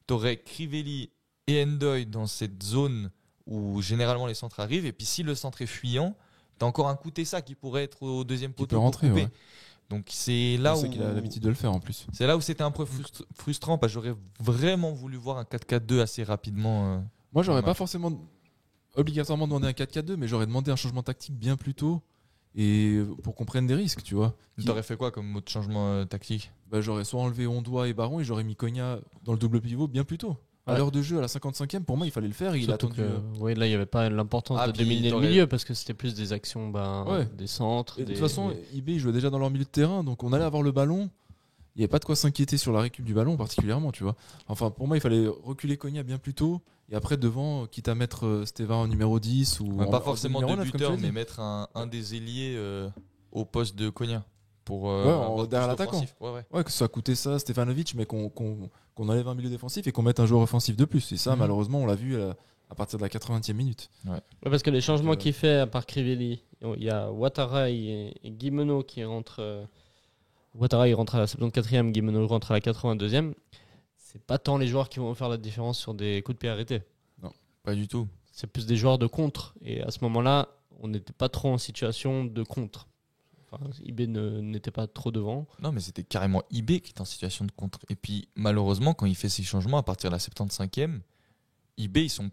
T'aurais Crivelli et Endoy dans cette zone où généralement les centres arrivent. Et puis si le centre est fuyant, t'as encore un Koutessa qui pourrait être au deuxième poteau pour rentrer, couper. ouais. Donc c'est là où qu'il a l'habitude de le faire en plus. c'est là où c'était un peu frustrant parce que j'aurais vraiment voulu voir un 4-4-2 assez rapidement. Moi, j'aurais Ouais. pas forcément obligatoirement demandé un 4-4-2, mais j'aurais demandé un changement tactique bien plus tôt et pour qu'on prenne des risques, tu vois. T'aurais fait quoi comme autre changement tactique? Bah, j'aurais soit enlevé Ondoa et Baron et j'aurais mis Konya dans le double pivot bien plus tôt. À Ouais. l'heure de jeu, à la 55e, pour moi, il fallait le faire. Il a Surtout attendu. que, là, il n'y avait pas l'importance Ah, de puis dominer le t'aurais- milieu parce que c'était plus des actions, Ouais. des centres. Et de des- toute façon, IB il jouait déjà dans leur milieu de terrain, donc on allait avoir le ballon. Il n'y avait pas de quoi s'inquiéter sur la récup du ballon particulièrement, tu vois. Enfin, pour moi, il fallait reculer Konya bien plus tôt et après devant, quitte à mettre Stéva en numéro 10 ou Ouais, en- pas en forcément numéro de 9, comme buteur, tu l'as dit. mais mettre un des ailiers au poste de Konya pour derrière plus l'attaquant. offensif. Ouais. Ouais, que ça coûtait ça, Stefanovic, mais qu'on enlève un milieu défensif et qu'on mette un joueur offensif de plus. Et ça, malheureusement, on l'a vu à partir de la 80e minute. Ouais, parce que les changements Donc, qu'il fait, à part Crivelli, il y a Ouattara et Guimeno qui rentrent. Ouattara il rentre à la 74e, Guimeno rentre à la 82e. C'est pas tant les joueurs qui vont faire la différence sur des coups de pied arrêtés. Pas du tout. C'est plus des joueurs de contre. Et à ce moment-là, on n'était pas trop en situation de contre. Enfin, IB n'était pas trop devant. Non, mais c'était carrément IB qui était en situation de contre. Et puis, malheureusement, quand il fait ces changements à partir de la 75e, IB, ils sont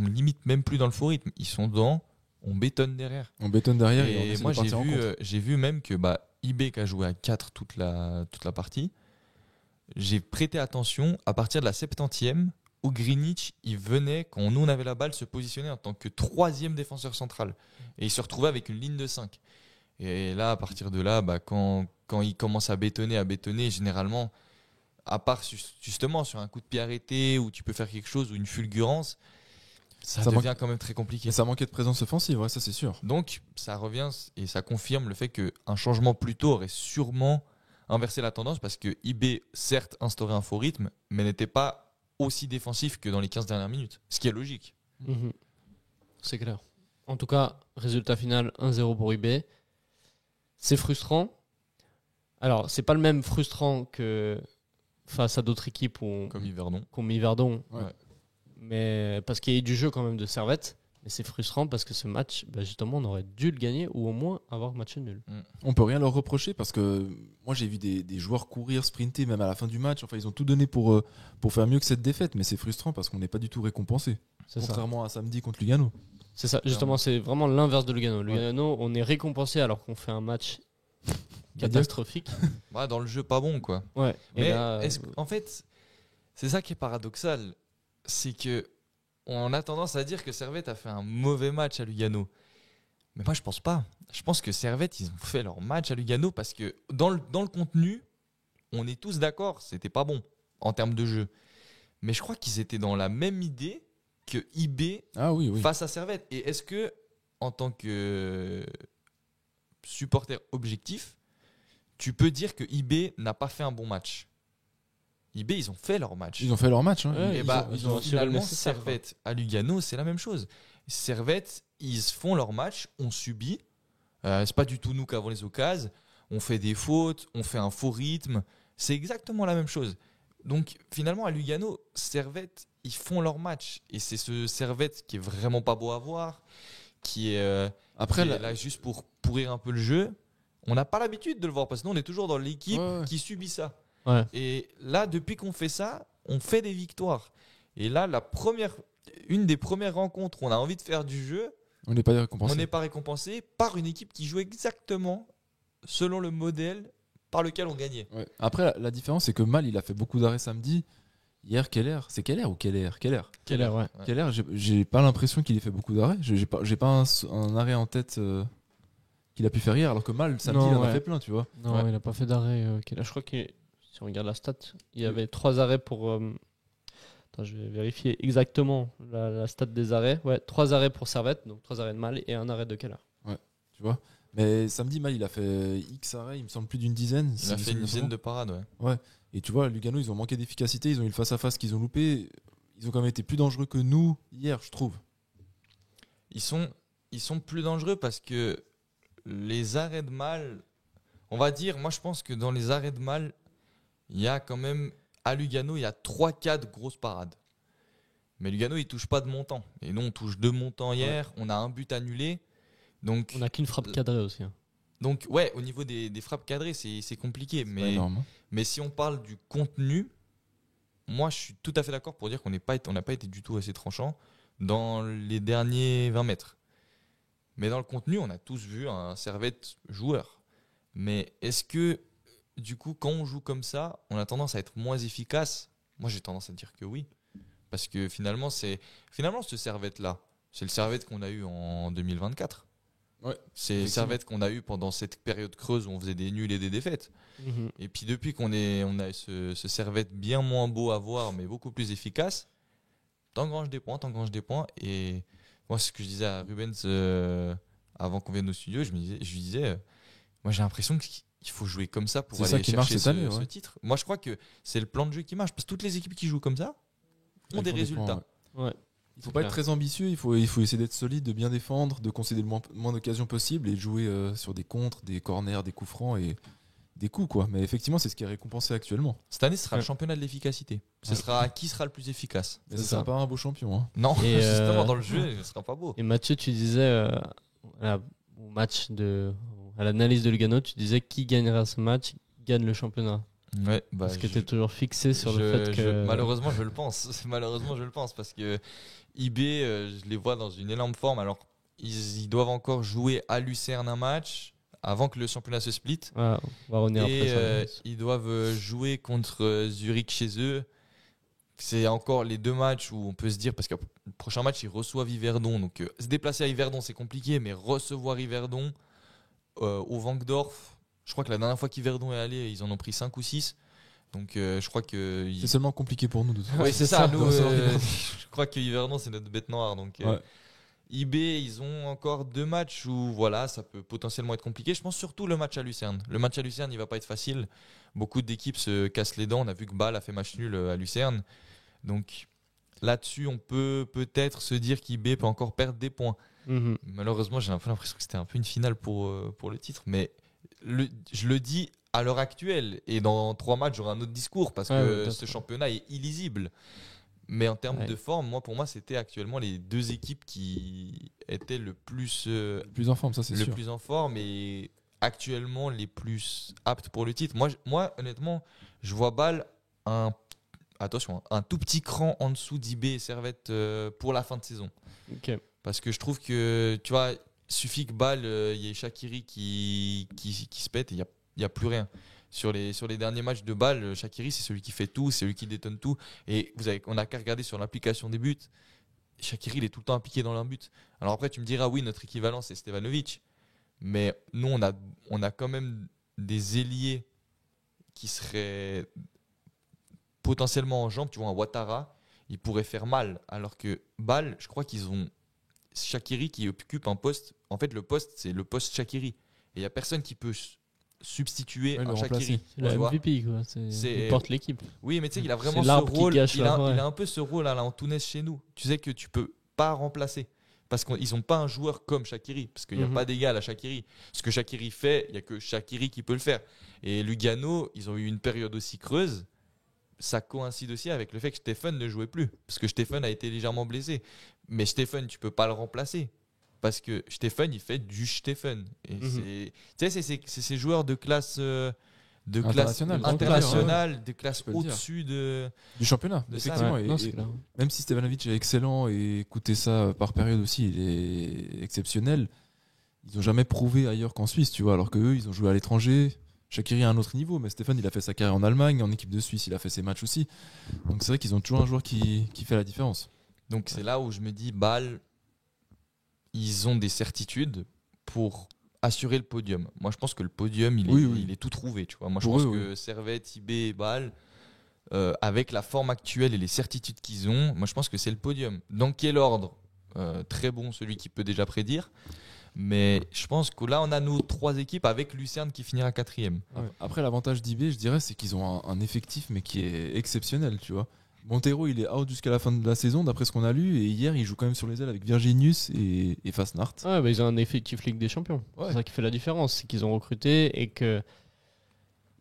limite même plus dans le faux rythme. Ils sont dans on bétonne derrière. On bétonne derrière et on Et essaie moi, de partir en contre. j'ai vu même que IB qui a joué à 4 toute la partie, j'ai prêté attention à partir de la 70e où Greenwich, il venait, quand nous on avait la balle, se positionner en tant que 3e défenseur central. Et il se retrouvait avec une ligne de 5. Et là, à partir de là, quand il commence à bétonner, généralement, à part justement sur un coup de pied arrêté où tu peux faire quelque chose ou une fulgurance, ça devient quand même très compliqué. Mais ça manquait de présence offensive, ouais, ça c'est sûr. Donc, ça revient et ça confirme le fait qu'un changement plus tôt aurait sûrement inversé la tendance parce que IB, certes, instaurait un faux rythme, mais n'était pas aussi défensif que dans les 15 dernières minutes. Ce qui est logique. Mhm. C'est clair. En tout cas, résultat final 1-0 pour IB. C'est frustrant. Alors, c'est pas le même frustrant que face à d'autres équipes Comme Yverdon. comme Yverdon. Ouais. Mais parce qu'il y a eu du jeu quand même de Servette. Mais c'est frustrant parce que ce match, justement, on aurait dû le gagner ou au moins avoir match nul. On peut rien leur reprocher parce que moi j'ai vu des joueurs courir, sprinter même à la fin du match. Enfin, ils ont tout donné pour faire mieux que cette défaite, mais c'est frustrant parce qu'on n'est pas du tout récompensé. C'est ça. Contrairement à samedi contre Lugano. C'est ça. Justement, c'est vraiment l'inverse de Lugano. Lugano, on est récompensé alors qu'on fait un match catastrophique. Dans le jeu, pas bon, quoi. Ouais. Et Mais là, en fait, c'est ça qui est paradoxal. C'est que on a tendance à dire que Servette a fait un mauvais match à Lugano. Mais moi, je pense pas. Je pense que Servette, ils ont fait leur match à Lugano parce que dans le contenu, on est tous d'accord, c'était pas bon en termes de jeu. Mais je crois qu'ils étaient dans la même idée que IB face à Servette. Et est-ce que, en tant que supporter objectif, tu peux dire que IB n'a pas fait un bon match? IB, ils ont fait leur match. Ils ont fait leur match. Hein. Ouais, Et ils ont assuré le finalement, nécessaire, Servette à Lugano, c'est la même chose. Servette, ils font leur match, on subit. C'est pas du tout nous qui avons les occasions. On fait des fautes, on fait un faux rythme. C'est exactement la même chose. Donc finalement, à Lugano, Servette, ils font leur match. Et c'est ce Servette qui est vraiment pas beau à voir, qui est, Après, qui est là juste pour pourrir un peu le jeu. On n'a pas l'habitude de le voir parce que nous, on est toujours dans l'équipe qui subit ça. Ouais. Et là, depuis qu'on fait ça, on fait des victoires. Et là, une des premières rencontres où on a envie de faire du jeu, on n'est pas récompensé. on n'est pas récompensé par une équipe qui joue exactement selon le modèle par lequel on gagnait. Ouais. Après, la différence, c'est que Mal, il a fait beaucoup d'arrêts samedi. Hier, Keller, c'est Keller ou Keller Keller, ouais. Keller, j'ai pas l'impression qu'il ait fait beaucoup d'arrêts. J'ai pas un arrêt en tête qu'il a pu faire hier, alors que Mal, samedi, il en a fait plein, tu vois. Non, il n'a pas fait d'arrêt. Keller. Je crois que si on regarde la stat, il y avait 3 arrêts pour. Attends, je vais vérifier exactement la stat des arrêts. Ouais, 3 arrêts pour Servette, donc 3 arrêts de Mal et un arrêt de Keller. Ouais, tu vois. Mais samedi, Mal, il a fait X arrêts, il me semble plus d'une dizaine. Il a fait une dizaine de parades, ouais. Ouais. Et tu vois, Lugano, ils ont manqué d'efficacité, ils ont eu le face-à-face qu'ils ont loupé. Ils ont quand même été plus dangereux que nous hier, je trouve. Ils sont plus dangereux parce que les arrêts de Mal, on va dire, moi je pense que dans les arrêts de Mal, il y a quand même, à Lugano, il y a 3-4 grosses parades. Mais Lugano, il touche pas de montant. Et nous, on touche 2 montants hier, on a un but annulé. Donc, On n'a qu'une frappe cadrée aussi. Hein. donc ouais, au niveau des frappes cadrées, c'est compliqué. Pas Mais, énorme, hein. mais si on parle du contenu, moi je suis tout à fait d'accord pour dire qu'on n'a pas été du tout assez tranchant dans les derniers 20 mètres. Mais dans le contenu, on a tous vu un Servette joueur. Mais est-ce que, du coup, quand on joue comme ça, on a tendance à être moins efficace ? Moi, j'ai tendance à dire que oui. Parce que finalement, ce Servette-là, c'est le Servette qu'on a eu en 2024. Ouais, c'est le effectivement. Servette qu'on a eu pendant cette période creuse où on faisait des nuls et des défaites. Et puis depuis qu'on a ce Servette bien moins beau à voir, mais beaucoup plus efficace, t'engranges des points. Et moi, ce que je disais à Rubens avant qu'on vienne au studio, je lui disais, moi j'ai l'impression qu'il faut jouer comme ça pour C'est aller ça qui marche chercher cette année, ce ouais. titre. Moi, je crois que c'est le plan de jeu qui marche, parce que toutes les équipes qui jouent comme ça ont Elles des font des points, résultats. Ouais. Il faut pas être très ambitieux, il faut essayer d'être solide, de bien défendre, de concéder le moins d'occasions possible et de jouer sur des contres, des corners, des coups francs et des coups, quoi. Mais effectivement, c'est ce qui est récompensé actuellement. Cette année, ce sera Ouais. le championnat de l'efficacité. Ce sera qui sera le plus efficace. Mais C'est ça sera ça. pas un beau champion, hein. Non, Et, justement, dans le jeu, ce sera pas beau. Et Mathieu, tu disais à l'analyse de Lugano, tu disais qui gagnera ce match gagne le championnat. Ouais, bah, Parce que tu es toujours fixé sur le fait que. malheureusement, je le pense. Malheureusement, je le pense parce que IB, je les vois dans une énorme forme. Alors, ils doivent encore jouer à Lucerne un match avant que le championnat se split. Ah, on va revenir Et après ça. ils doivent jouer contre Zurich chez eux. C'est encore les 2 matchs où on peut se dire, parce que le prochain match, ils reçoivent Yverdon. Donc, se déplacer à Yverdon, c'est compliqué, mais recevoir Yverdon au Wankdorf, je crois que la dernière fois qu'Yverdon est allé, ils en ont pris 5 ou 6. Donc, je crois que. C'est seulement compliqué pour nous de toute façon. Oui, c'est ça. Nous, Dans ce- je crois que Yverdon, c'est notre bête noire. Donc, Ouais. IB, ils ont encore 2 matchs où voilà, ça peut potentiellement être compliqué. Je pense surtout le match à Lucerne. Le match à Lucerne, il va pas être facile. Beaucoup d'équipes se cassent les dents. On a vu que Bâle a fait match nul à Lucerne. Donc là-dessus, on peut peut-être se dire qu'IB peut encore perdre des points. Mhm. Malheureusement, j'ai un peu l'impression que c'était un peu une finale pour le titre. Mais je le dis à l'heure actuelle. Et dans 3 matchs, j'aurai un autre discours parce Ouais, que ouais, ce championnat est illisible. Mais en termes Ouais. de forme, pour moi, c'était actuellement les 2 équipes qui étaient le plus Plus en forme, ça c'est le sûr. plus en forme et actuellement les plus aptes pour le titre. Moi honnêtement, je vois Bâle un tout petit cran en dessous d'IB et Servette pour la fin de saison. Ok. Parce que je trouve que, tu vois, suffit que Bâle, il y ait Shaqiri qui se pète et il n'y a plus rien. Sur les derniers matchs de Bâle, Shaqiri, c'est celui qui fait tout, c'est celui qui détonne tout. Et on n'a qu'à regarder sur l'application des buts. Shaqiri, il est tout le temps impliqué dans l'un but. Alors après, tu me diras, oui, notre équivalent, c'est Stevanovic. Mais nous, on a quand même des ailiers qui seraient potentiellement en jambes. Tu vois, un Ouattara, il pourrait faire mal. Alors que Bâle, je crois qu'ils ont Shaqiri qui occupe un poste. En fait, le poste, c'est le poste Shaqiri. Et il n'y a personne qui peut substituer Ouais, un le Shaqiri. remplacer. C'est la Tu vois. MVP, quoi. Il porte l'équipe. Oui, mais tu sais, il a vraiment C'est ce l'arbre qui rôle. gâche Il la a forêt. un peu ce rôle à la Antunes chez nous. Tu sais que tu peux pas remplacer. Parce qu'ils n'ont pas un joueur comme Shaqiri. Parce qu'il n'y a Mhm. pas d'égal à Shaqiri. Ce que Shaqiri fait, il n'y a que Shaqiri qui peut le faire. Et Lugano, ils ont eu une période aussi creuse. Ça coïncide aussi avec le fait que Stephen ne jouait plus. Parce que Stephen a été légèrement blessé. Mais Stephen, tu peux pas le remplacer. Parce que Stephen, il fait du Stephen. Et Mhm. tu sais, c'est ces joueurs de classe. Internationale. Internationale, des classes peux le dire. au-dessus de. Du championnat, De ça, effectivement. Ouais, Et- non, et c'est clair. même si Stevanovic est excellent et écoutez ça par période aussi, il est exceptionnel. Ils n'ont jamais prouvé ailleurs qu'en Suisse, tu vois. Alors qu'eux, ils ont joué à l'étranger. Shaqiri à un autre niveau, mais Stéphane, il a fait sa carrière en Allemagne, en équipe de Suisse, il a fait ses matchs aussi. Donc c'est vrai qu'ils ont toujours un joueur qui fait la différence. Donc c'est là où je me dis, Bâle, ils ont des certitudes pour assurer le podium. Moi, je pense que le podium, il est tout trouvé. Tu vois. Moi, je Pour pense eux, que Servette, IB et Bâle, avec la forme actuelle et les certitudes qu'ils ont, moi, je pense que c'est le podium. Dans quel ordre Très bon, celui qui peut déjà prédire. Mais je pense que là, on a nos 3 équipes avec Lucerne qui finira 4e. Après, l'avantage d'IB, je dirais, c'est qu'ils ont un effectif, mais qui est exceptionnel, tu vois. Montero, il est out jusqu'à la fin de la saison, d'après ce qu'on a lu. Et hier, il joue quand même sur les ailes avec Virginius et Fasnart. Ouais, bah, ils ont un effectif Ligue des Champions. Ouais. C'est ça qui fait la différence. C'est qu'ils ont recruté et que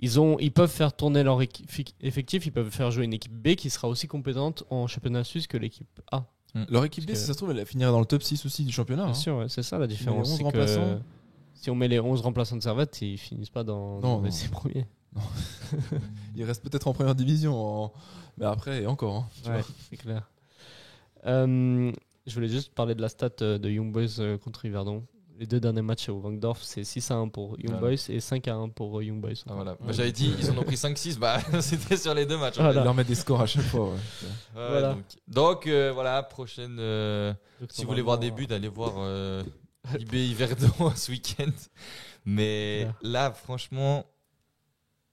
ils peuvent faire tourner leur effectif. Ils peuvent faire jouer une équipe B qui sera aussi compétente en championnat suisse que l'équipe A. Leur équipe B, Parce si que- ça se trouve, elle finirait dans le top 6 aussi du championnat. Bien hein. sûr, ouais, c'est ça la différence. Les 11 c'est que remplaçants. si on met les 11 remplaçants de Servette, ils finissent pas dans les 6 premiers. Il reste peut-être en première division. Mais après, et encore. hein, tu Ouais, vois. c'est clair. Je voulais juste parler de la stat de Young Boys contre Yverdon. Les 2 derniers matchs au Wangdorf, c'est 6-1 pour Young Voilà. Boys et 5-1 pour Young Boys. Ah, voilà. Bah, j'avais dit, ils en ont pris 5-6, bah, c'était sur les 2 matchs. en Voilà. fait. Ils leur mettent des scores à chaque fois. Ouais. Ouais, Voilà. donc, voilà, prochaine. Donc, Si vous voulez voir des buts, allez voir IB Yverdon ce week-end. Mais Claire. là, franchement,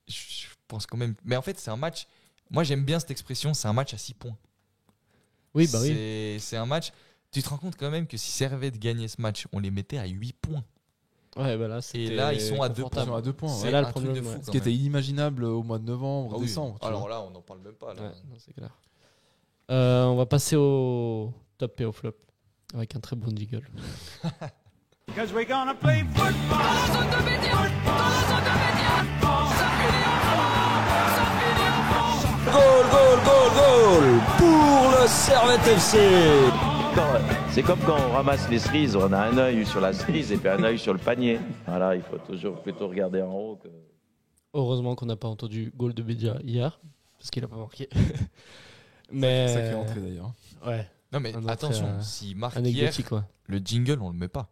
je pense quand même. Mais en fait, c'est un match. Moi, j'aime bien cette expression, c'est un match à 6 points. Oui, bah oui. C'est un match. Tu te rends compte quand même que si Servette gagnait ce match, on les mettait à 8 points. Ouais, bah là, Et là, ils sont à 2 Ils points. sont à 2 points. C'est ouais. là le un truc problème, de fou, ouais. quand Ce qui était même. inimaginable au mois de novembre, Ah oui. décembre. tu Alors vois. là, on n'en parle même pas. Là. Ouais, non, c'est clair. On va passer au top et au flop avec un très bon jiggle. Because we're gonna play football. Goal, goal, goal, goal pour le Servette FC. C'est comme quand on ramasse les cerises, on a un œil sur la cerise et puis un œil sur le panier. Voilà, il faut toujours plutôt regarder en haut. Heureusement qu'on n'a pas entendu goal de Bédia hier, parce qu'il n'a pas marqué. Mais Sacrée entrée d'ailleurs. ouais, Non, mais Un autre, attention, s'il marque hier, anecdotique quoi. le jingle, on le met pas.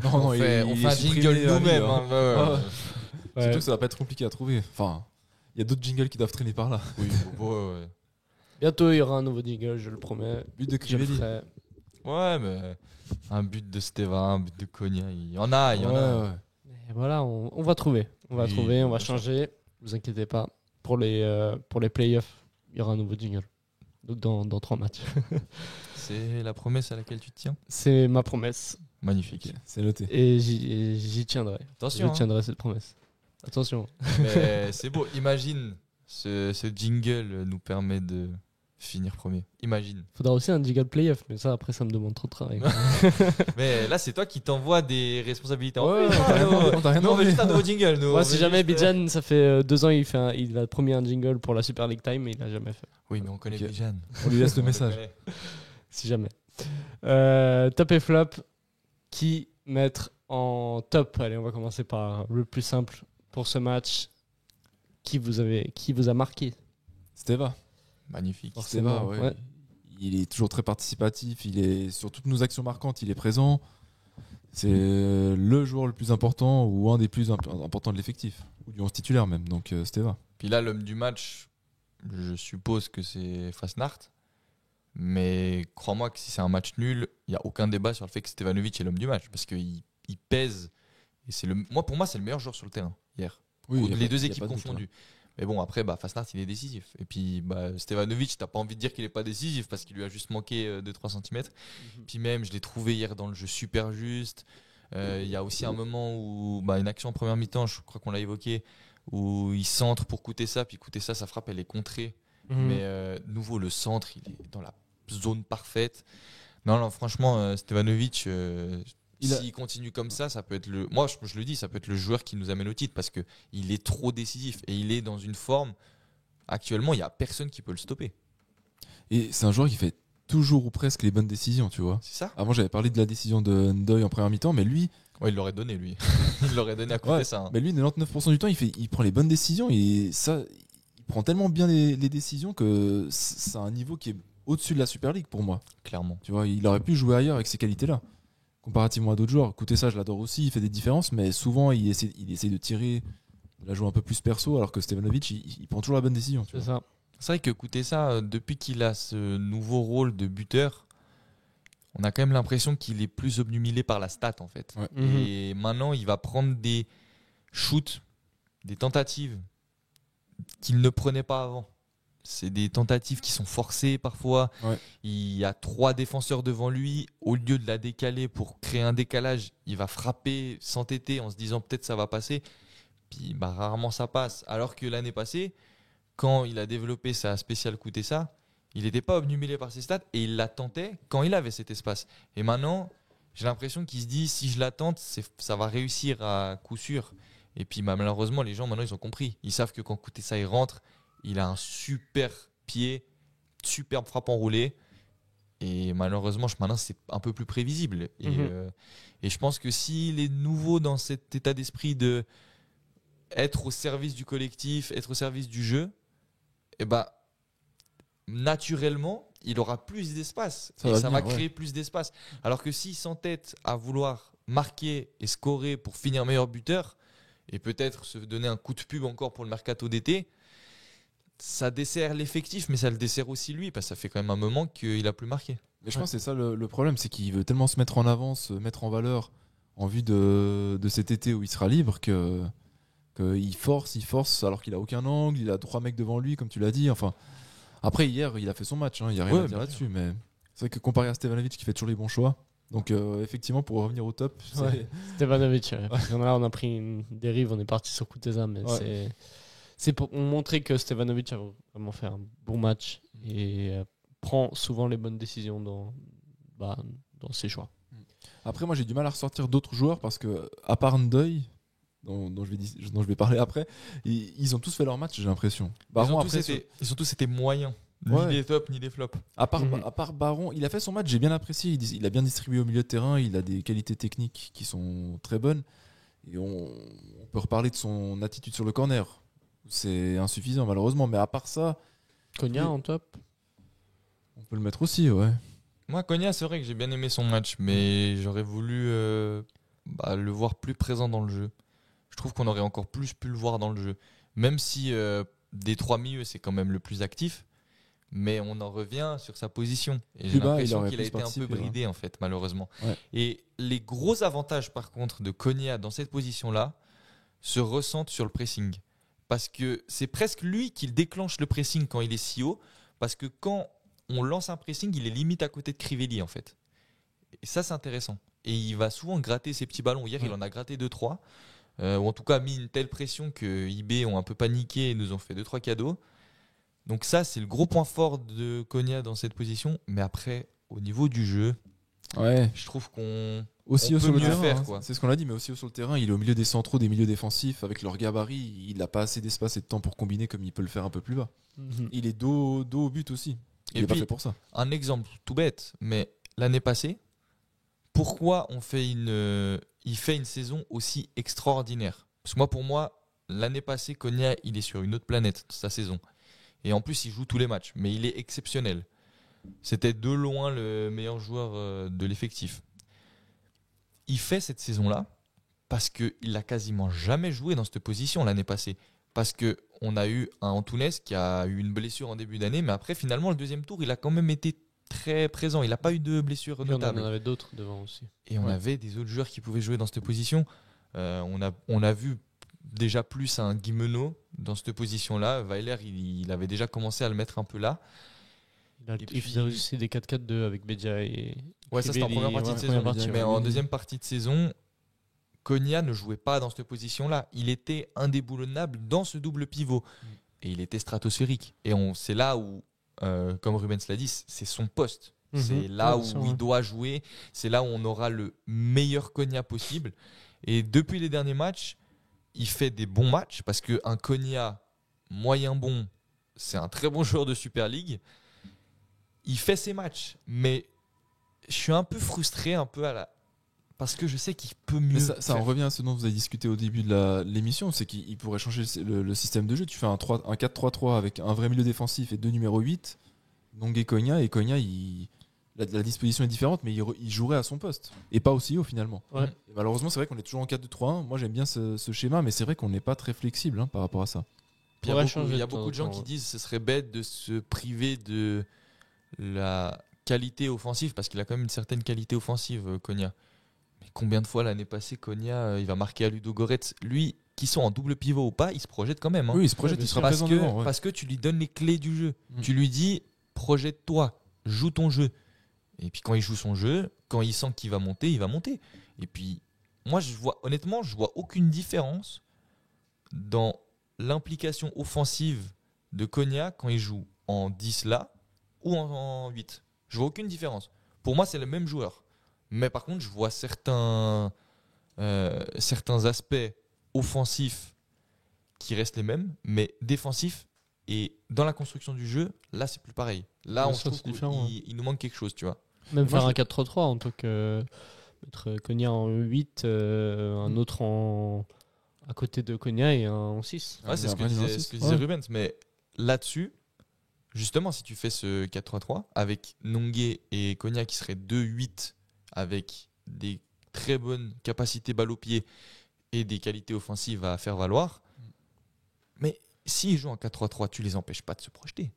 Non, On fait un jingle nous-mêmes. hein. Ouais, ouais. Ouais. Surtout que ça va pas être compliqué à trouver. Enfin, il y a d'autres jingles qui doivent traîner par là. Oui, ouais. Bientôt il y aura un nouveau jingle, je le promets. But de Je le Crivelli. ferai. Ouais, mais un but de Steva, un but de Konya, il y en a, il y en a. Ouais. Et voilà, on va trouver. On va Oui, trouver, on va bien sûr. changer. Vous inquiétez pas. Pour les playoffs, il y aura un nouveau jingle. Donc dans 3 matchs. C'est la promesse à laquelle tu te tiens. C'est ma promesse. Magnifique. Ok, c'est noté. Et j'y tiendrai. Attention, Je tiendrai cette promesse. Attention. mais c'est beau. Imagine, ce jingle nous permet de finir premier. Imagine. Faudra aussi un jingle playoff, mais ça après ça me demande trop de travail. Mais là, c'est toi qui t'envoie des responsabilités. Ouais, plus. on t'a rien demandé, on t'a rien Nous, on veut demandé. juste un nouveau jingle. Nous, Moi, on si veut jamais juste, Bijan, ça fait 2 ans, il a promis un jingle pour la Super League Time, mais il l'a jamais fait. Oui, mais on connaît Ok. Bijan. On lui laisse le On message. connaît. Si jamais. Top et flop, qui mettre en top? Allez, on va commencer par le plus simple pour ce match. Qui vous a marqué? Steva. Magnifique. Steva, ouais. Ouais. Il est toujours très participatif. Il est sur toutes nos actions marquantes, il est présent. C'est le joueur le plus important ou un des plus importants de l'effectif ou du 11 titulaire même. Donc Steva. Puis là, l'homme du match, je suppose que c'est Fasnart. Mais crois-moi que si c'est un match nul, il n'y a aucun débat sur le fait que Stevanovic est l'homme du match. Parce qu'il pèse. Et pour moi, c'est le meilleur joueur sur le terrain hier. Les deux équipes confondues. Mais bon, après, Fasnart, il est décisif. Et puis, Stevanovic, t'as pas envie de dire qu'il est pas décisif parce qu'il lui a juste manqué 2-3 cm. Puis même, je l'ai trouvé hier dans le jeu super juste. Il y a aussi un moment où, une action en première mi-temps, je crois qu'on l'a évoqué, où il centre pour Koutessa, puis Koutessa, sa frappe, elle est contrée. Mais nouveau, le centre, il est dans la zone parfaite. Non, franchement, Stevanovic, s'il continue comme ça peut être moi, je le dis, ça peut être le joueur qui nous amène au titre parce qu'il est trop décisif et il est dans une forme. Actuellement, il n'y a personne qui peut le stopper. Et c'est un joueur qui fait toujours ou presque les bonnes décisions, tu vois. C'est ça. Avant, j'avais parlé de la décision de Ndoye en première mi-temps, mais lui. Ouais, il l'aurait donné, lui. Il l'aurait donné à côté ça. Hein. Mais lui, 99% du temps, il prend les bonnes décisions et ça, il prend tellement bien les décisions que c'est un niveau qui est au-dessus de la Super League pour moi. Clairement. Tu vois, il aurait pu jouer ailleurs avec ces qualités-là. Comparativement à d'autres joueurs. Écoutez, ça, je l'adore aussi, il fait des différences, mais souvent, il essaie de tirer, de la jouer un peu plus perso, alors que Stevanovic, il prend toujours la bonne décision. Tu C'est vois. ça. C'est vrai que Koutessa, depuis qu'il a ce nouveau rôle de buteur, on a quand même l'impression qu'il est plus obnubilé par la stat en fait. Ouais. Et maintenant, il va prendre des shoots, des tentatives qu'il ne prenait pas avant. C'est des tentatives qui sont forcées parfois. Ouais. Il y a 3 défenseurs devant lui. Au lieu de la décaler pour créer un décalage, il va frapper, s'entêter en se disant peut-être ça va passer. Puis rarement ça passe. Alors que l'année passée, quand il a développé sa spéciale Koutessa, Il n'était pas obnubilé par ses stats et il la tentait quand il avait cet espace. Et maintenant, j'ai l'impression qu'il se dit si je la tente, ça va réussir à coup sûr. Et puis malheureusement, les gens maintenant ils ont compris. Ils savent que quand Kutesa rentre, il a un super pied, superbe frappe enroulée. Et malheureusement, maintenant c'est un peu plus prévisible. Et je pense que s'il est nouveau dans cet état d'esprit de être au service du collectif, être au service du jeu, et bah naturellement, il aura plus d'espace. Ça va créer plus d'espace. Alors que s'il s'entête à vouloir marquer et scorer pour finir meilleur buteur, et peut-être se donner un coup de pub encore pour le mercato d'été, ça dessert l'effectif, mais ça le dessert aussi lui, parce que ça fait quand même un moment qu'il a plus marqué. Mais je pense que c'est ça le problème, c'est qu'il veut tellement se mettre en avant, se mettre en valeur en vue de cet été où il sera libre qu'il force alors qu'il a aucun angle, il a 3 mecs devant lui, comme tu l'as dit. Enfin, après hier, il a fait son match, il n'y a rien à dire là-dessus, mais c'est vrai que comparé à Stevanovic qui fait toujours les bons choix. Donc effectivement, pour revenir au top, Stevanovic, parce que là on a pris une dérive, on est parti sur Kutesa, mais c'est pour montrer que Stevanovic a vraiment fait un bon match et prend souvent les bonnes décisions dans ses choix. Après, moi j'ai du mal à ressortir d'autres joueurs parce que, à part Ndoye, dont je vais parler après, ils ont tous fait leur match, j'ai l'impression. Baron, ils ont tous été moyens. Ni des tops, ni des flops. À part Baron, il a fait son match, j'ai bien apprécié. Il a bien distribué au milieu de terrain, il a des qualités techniques qui sont très bonnes. Et on peut reparler de son attitude sur le corner. C'est insuffisant, malheureusement. Mais à part ça. Konya en top. On peut le mettre aussi, ouais. Moi, Konya, c'est vrai que j'ai bien aimé son match, mais j'aurais voulu le voir plus présent dans le jeu. Je trouve qu'on aurait encore plus pu le voir dans le jeu. Même si des 3 milieux, c'est quand même le plus actif. Mais on en revient sur sa position. Et j'ai l'impression qu'il a été un peu bridé, en fait, malheureusement. Ouais. Et les gros avantages, par contre, de Konya dans cette position-là se ressentent sur le pressing. Parce que c'est presque lui qui déclenche le pressing quand il est si haut. Parce que quand on lance un pressing, il est limite à côté de Crivelli, en fait. Et ça, c'est intéressant. Et il va souvent gratter ses petits ballons. Hier, il en a gratté 2-3. Ou en tout cas, mis une telle pression que IB ont un peu paniqué et nous ont fait 2-3 cadeaux. Donc ça, c'est le gros point fort de Konya dans cette position. Mais après, au niveau du jeu, je trouve qu'on aussi peut sur le mieux terrain, faire. Quoi. C'est ce qu'on a dit, mais aussi sur le terrain, il est au milieu des centraux, des milieux défensifs. Avec leur gabarit, il n'a pas assez d'espace et de temps pour combiner comme il peut le faire un peu plus bas. Il est dos au but aussi. Il n'est pas fait pour ça. Un exemple tout bête, mais l'année passée, pourquoi il fait une saison aussi extraordinaire? Parce que pour moi, l'année passée, Konya, il est sur une autre planète sa saison. Et en plus, il joue tous les matchs. Mais il est exceptionnel. C'était de loin le meilleur joueur de l'effectif. Il fait cette saison-là parce qu'il n'a quasiment jamais joué dans cette position l'année passée. Parce qu'on a eu un Antunes qui a eu une blessure en début d'année. Mais après, finalement, le deuxième tour, il a quand même été très présent. Il n'a pas eu de blessure notable. On en avait d'autres devant aussi. Et on avait des autres joueurs qui pouvaient jouer dans cette position. On a vu déjà plus un Guimeno dans cette position-là. Weiler, il avait déjà commencé à le mettre un peu là. Il faisait aussi des 4-4-2 avec Bedia et... Ouais, ça c'était en première partie de saison. Mais en deuxième partie de saison, Konya ne jouait pas dans cette position-là. Il était indéboulonnable dans ce double pivot. Et il était stratosphérique. Et c'est là où, comme Rubens l'a dit, c'est son poste. C'est là où il doit jouer. C'est là où on aura le meilleur Konya possible. Et depuis les derniers matchs, il fait des bons matchs parce qu'un Konya moyen bon, c'est un très bon joueur de Super League. Il fait ses matchs, mais je suis un peu frustré parce que je sais qu'il peut mieux. Mais ça en revient à ce dont vous avez discuté au début de l'émission, c'est qu'il pourrait changer le système de jeu. Tu fais un 4-3-3 avec un vrai milieu défensif et 2 numéros 8, Nong et Konya la disposition est différente, mais il jouerait à son poste et pas aussi haut finalement. Ouais. Et malheureusement, c'est vrai qu'on est toujours en 4-2-3-1. Moi, j'aime bien ce schéma, mais c'est vrai qu'on n'est pas très flexible par rapport à ça. Il y a beaucoup de gens qui disent que ce serait bête de se priver de la qualité offensive parce qu'il a quand même une certaine qualité offensive, Konya. Mais combien de fois l'année passée, Konya, il va marquer à Ludo Goretz, lui, qui sont en double pivot ou pas, il se projette quand même. Oui, il se projette, il sera présent devant, parce que tu lui donnes les clés du jeu. Tu lui dis, projette-toi, joue ton jeu. Et puis quand il joue son jeu, quand il sent qu'il va monter, il va monter. Et puis, moi, honnêtement, je vois aucune différence dans l'implication offensive de Konya quand il joue en 10 là ou en 8. Je vois aucune différence. Pour moi, c'est le même joueur. Mais par contre, je vois certains aspects offensifs qui restent les mêmes, mais défensifs et dans la construction du jeu, là, c'est plus pareil. Là, Ouais, on ça, trouve c'est différent, qu'il nous manque quelque chose, tu vois. Même Moi, faire un 4-3-3 en tant que mettre Konya en 8, un autre à côté de Konya et un en 6. Ouais, c'est ce que disait Rubens. Mais là-dessus, justement, si tu fais ce 4-3-3 avec Nongué et Konya qui seraient 2-8 avec des très bonnes capacités balle au pied et des qualités offensives à faire valoir, mais s'ils jouent en 4-3-3, tu les empêches pas de se projeter.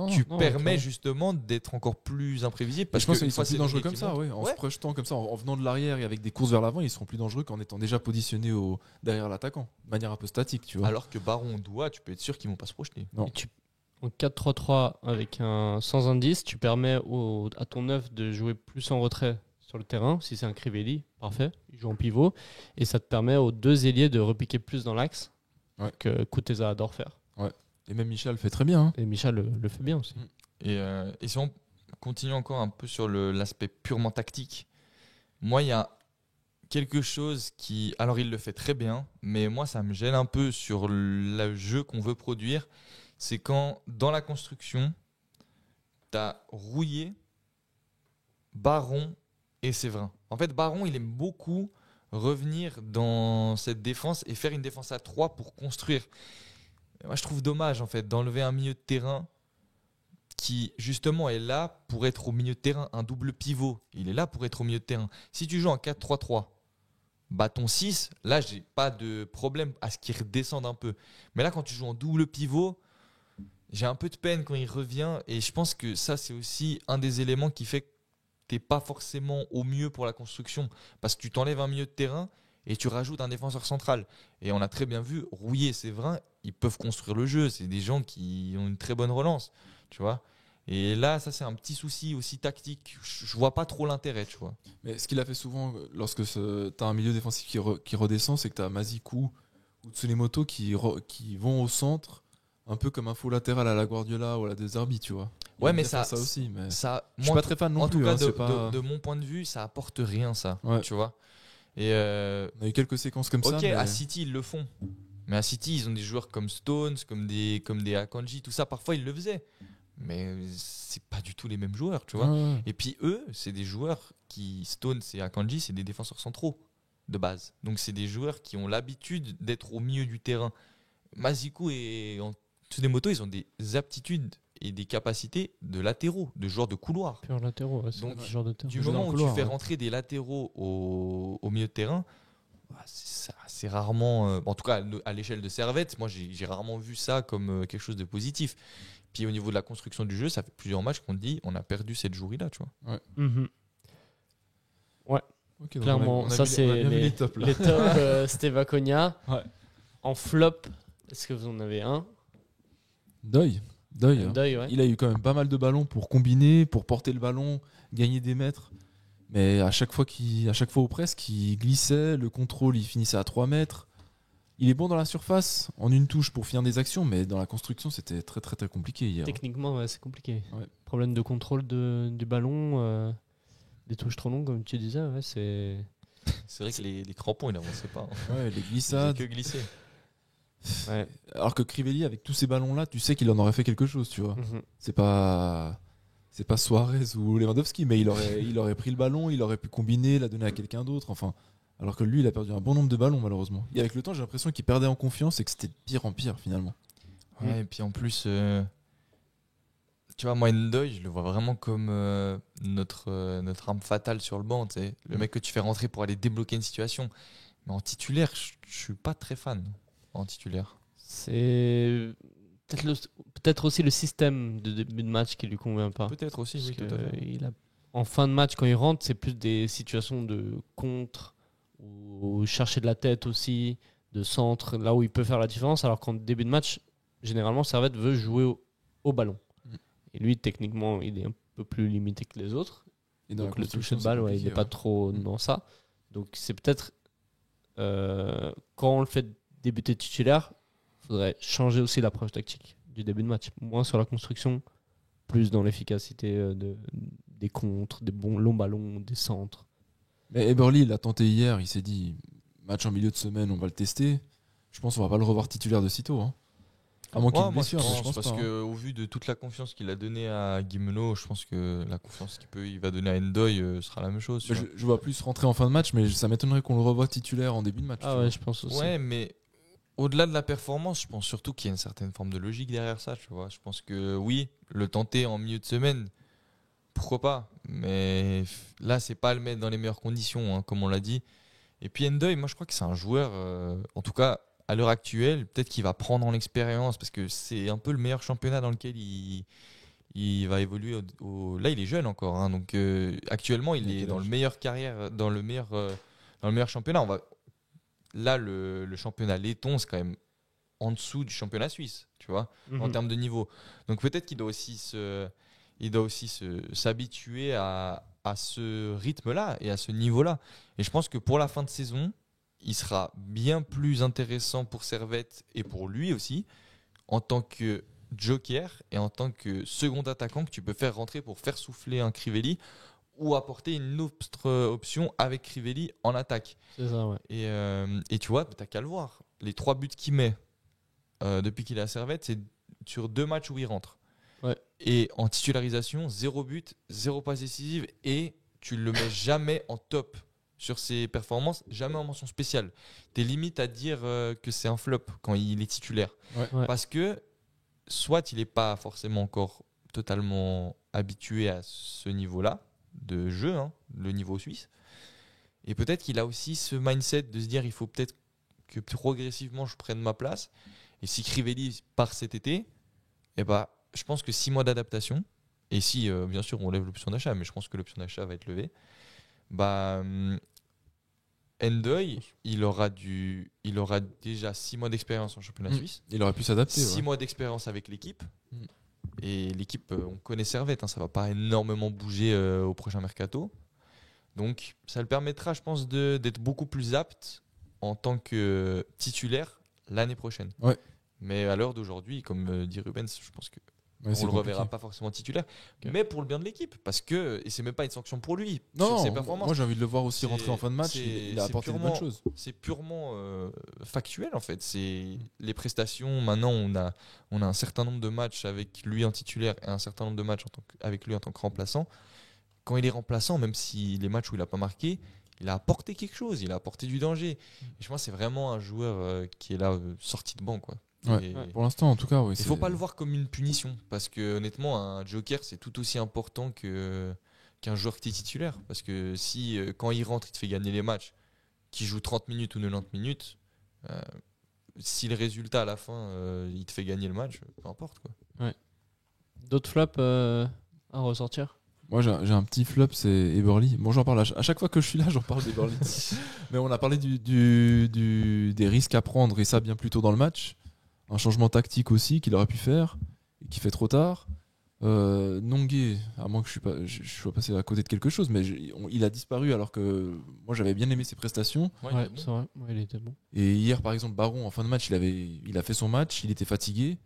Tu permets justement d'être encore plus imprévisible. Parce Parce je pense que qu'ils sont plus dangereux comme qui ça, monte- ouais. En Ouais. se projetant comme ça, en venant de l'arrière et avec des courses vers l'avant, ils seront plus dangereux qu'en étant déjà positionnés derrière l'attaquant, de manière un peu statique, tu vois. Alors que Baron, Doua, tu peux être sûr qu'ils vont pas se projeter. Non. Et en 4-3-3 avec sans indice, tu permets à ton 9 de jouer plus en retrait sur le terrain. Si c'est un Crivelli, parfait, il joue en pivot. Et ça te permet aux deux ailiers de repiquer plus dans l'axe que Kuteza adore faire. Ouais. Et même Michel le fait très bien. Hein. Et Michel le fait bien aussi. Et si on continue encore un peu sur l'aspect purement tactique, moi, il y a quelque chose qui... Alors, il le fait très bien, mais moi, ça me gêne un peu sur le jeu qu'on veut produire. C'est quand, dans la construction, tu as Rouillé, Baron et Séverin. En fait, Baron, il aime beaucoup revenir dans cette défense et faire une défense à 3 pour construire. Et moi, je trouve dommage, en fait, d'enlever un milieu de terrain qui, justement, est là pour être au milieu de terrain. Un double pivot, il est là pour être au milieu de terrain. Si tu joues en 4-3-3, bâton 6, là, j'ai pas de problème à ce qu'il redescende un peu. Mais là, quand tu joues en double pivot, j'ai un peu de peine quand il revient. Et je pense que ça, c'est aussi un des éléments qui fait que tu n'es pas forcément au mieux pour la construction. Parce que tu t'enlèves un milieu de terrain et tu rajoutes un défenseur central. Et on a très bien vu, Rouillé et Séverin, ils peuvent construire le jeu. C'est des gens qui ont une très bonne relance. Tu vois. Et là, ça, c'est un petit souci aussi tactique. Je vois pas trop l'intérêt, tu vois. Mais ce qu'il a fait souvent lorsque tu as un milieu défensif qui redescend, c'est que tu as Mazikou ou Tsunemoto qui vont au centre, un peu comme un faux latéral à la Guardiola ou à la De Zerbi, tu vois. Ouais, mais ça aussi. Mais ça, je suis pas très fan non en plus. tout cas, Hein, de mon point de vue, ça apporte rien, ça. Ouais. Tu vois. Et on a eu quelques séquences comme ça. ok, Mais... à City, ils le font. Mais à City, ils ont des joueurs comme Stones, comme des Akanji, tout ça. Parfois, ils le faisaient. Mais c'est pas du tout les mêmes joueurs, tu vois. Ouais. Et puis eux, c'est des joueurs qui, Stones et Akanji, c'est des défenseurs centraux de base. Donc c'est des joueurs qui ont l'habitude d'être au milieu du terrain. Mazikou et Tsunemoto, ils ont des aptitudes et des capacités de latéraux, de joueurs de couloir. Pur latéraux, ouais, c'est Donc, ce genre de terrain. Du moment où tu fais rentrer des latéraux au milieu de terrain, c'est rarement, en tout cas à l'échelle de Servette, moi j'ai rarement vu ça comme quelque chose de positif. Puis au niveau de la construction du jeu, ça fait plusieurs matchs qu'on dit on a perdu cette jouerie-là, tu vois. Ouais. Mhm. Ouais. Okay, clairement, ça c'est les tops. Là. Les tops, Steva Konya. Ouais. En flop, est-ce que vous en avez un? Deuil. Hein. Deuil, ouais. Il a eu quand même pas mal de ballons pour combiner, pour porter le ballon, gagner des mètres. Mais à chaque fois ou presque, il glissait, le contrôle, il finissait à 3 mètres. Il est bon dans la surface, en une touche pour finir des actions, mais dans la construction, c'était très très très compliqué hier. Techniquement, ouais, c'est compliqué. Ouais. Problème de contrôle du ballon, des touches trop longues, comme tu disais, ouais, c'est... C'est vrai que les crampons, ils n'avançaient pas. Hein. Ouais, les Ils glissades. faisaient que glisser. Ouais. Alors que Crivelli, avec tous ces ballons-là, tu sais qu'il en aurait fait quelque chose, tu vois. Mhm. C'est pas Suarez ou Lewandowski, mais il aurait pris le ballon, il aurait pu combiner, la donner à quelqu'un d'autre. Enfin, alors que lui, il a perdu un bon nombre de ballons, malheureusement. Et avec le temps, j'ai l'impression qu'il perdait en confiance et que c'était de pire en pire, finalement. Ouais, et puis en plus, tu vois, moi, Ndoye, je le vois vraiment comme notre arme fatale sur le banc. Tu sais. Le mec que tu fais rentrer pour aller débloquer une situation. Mais en titulaire, je suis pas très fan. En titulaire. C'est peut-être aussi le système de début de match qui lui convient pas. Peut-être aussi, oui, Parce tout à que fait. en fin de match, quand il rentre, c'est plus des situations de contre ou chercher de la tête aussi, de centre, là où il peut faire la différence. Alors qu'en début de match, généralement, Servette veut jouer au ballon. Et lui, techniquement, il est un peu plus limité que les autres. Et dans donc la le toucher construction, de balle, c'est ouais, il n'est compliqué, pas ouais. trop dans ça. Donc c'est peut-être quand on le fait débuter titulaire, il faudrait changer aussi l'approche tactique du début de match. Moins sur la construction, plus dans l'efficacité des contres, des bons longs ballons, des centres. Mais Eberle, il a tenté hier, il s'est dit match en milieu de semaine, on va le tester. Je pense qu'on va pas le revoir titulaire de sitôt. Hein. À moins qu'il y ait une blessure, mais je pense parce pas. que au vu de toute la confiance qu'il a donnée à Guimeno, je pense que la confiance il va donner à Endoy sera la même chose. Je vois plus rentrer en fin de match, mais ça m'étonnerait qu'on le revoie titulaire en début de match. Ah ouais, je pense aussi. Ouais, mais au-delà de la performance, je pense surtout qu'il y a une certaine forme de logique derrière ça. Tu vois, je pense que oui, le tenter en milieu de semaine, pourquoi pas. Mais là, c'est pas le mettre dans les meilleures conditions, hein, comme on l'a dit. Et puis Endoy, moi, je crois que c'est un joueur, en tout cas. À l'heure actuelle, peut-être qu'il va prendre en expérience parce que c'est un peu le meilleur championnat dans lequel il va évoluer. Là, il est jeune encore, hein, donc actuellement, il est dans le meilleur carrière, dans le meilleur championnat. Là, le championnat laiton, c'est quand même en dessous du championnat suisse, tu vois, en termes de niveau. Donc peut-être qu'il doit aussi s'habituer à ce rythme-là et à ce niveau-là. Et je pense que pour la fin de saison, il sera bien plus intéressant pour Servette et pour lui aussi en tant que joker et en tant que second attaquant que tu peux faire rentrer pour faire souffler un Crivelli ou apporter une autre option avec Crivelli en attaque. C'est ça, ouais. Et tu vois, t'as qu'à le voir. Les 3 buts qu'il met depuis qu'il est à Servette, c'est sur 2 matchs où il rentre. Ouais. Et en titularisation, 0 but, 0 passe décisive et tu le mets jamais en top sur ses performances, jamais en mention spéciale. T'es limite à dire que c'est un flop quand il est titulaire. Ouais. Parce que soit il n'est pas forcément encore totalement habitué à ce niveau-là de jeu, hein, le niveau suisse. Et peut-être qu'il a aussi ce mindset de se dire il faut peut-être que progressivement je prenne ma place. Et si Crivelli part cet été, eh ben, je pense que 6 mois d'adaptation, et si bien sûr on lève l'option d'achat, mais je pense que l'option d'achat va être levée, Endoy, il aura déjà 6 mois d'expérience en championnat suisse. Il aurait pu s'adapter. 6 mois d'expérience avec l'équipe. Et l'équipe, on connaît Servette, hein, ça va pas énormément bouger au prochain mercato. Donc ça le permettra, je pense, d'être beaucoup plus apte en tant que titulaire l'année prochaine. Ouais. Mais à l'heure d'aujourd'hui, comme dit Rubens, je pense que Ouais, on le reverra pas forcément titulaire, mais pour le bien de l'équipe, parce que et c'est même pas une sanction pour lui sur ses performances. Moi j'ai envie de le voir aussi rentrer en fin de match. Il a apporté de bonnes choses. C'est purement factuel en fait. C'est les prestations. Maintenant, on a un certain nombre de matchs avec lui en titulaire et un certain nombre de matchs avec lui en tant que remplaçant. Quand il est remplaçant, même si les matchs où il a pas marqué, il a apporté quelque chose. Il a apporté du danger. Et je pense que c'est vraiment un joueur qui est là sorti de banc, quoi. Ouais, pour l'instant en tout cas. Oui, il ne faut pas le voir comme une punition parce que honnêtement un joker c'est tout aussi important qu'un joueur qui est titulaire, parce que si quand il rentre il te fait gagner les matchs, qu'il joue 30 minutes ou 90 minutes, si le résultat à la fin il te fait gagner le match, peu importe quoi. Ouais. D'autres flops à ressortir? Moi j'ai un petit flop, c'est Eberle. Bon, j'en parle à chaque fois que je suis là, j'en parle d'Eberle. Mais on a parlé des risques à prendre, et ça bien plus tôt dans le match. Un changement tactique aussi qu'il aurait pu faire et qui fait trop tard. Nongué, à moins que je sois passé à côté de quelque chose, mais il a disparu alors que moi j'avais bien aimé ses prestations. Ouais, c'est vrai, il était bon. Et hier par exemple, Baron en fin de match, il a fait son match, il était fatigué,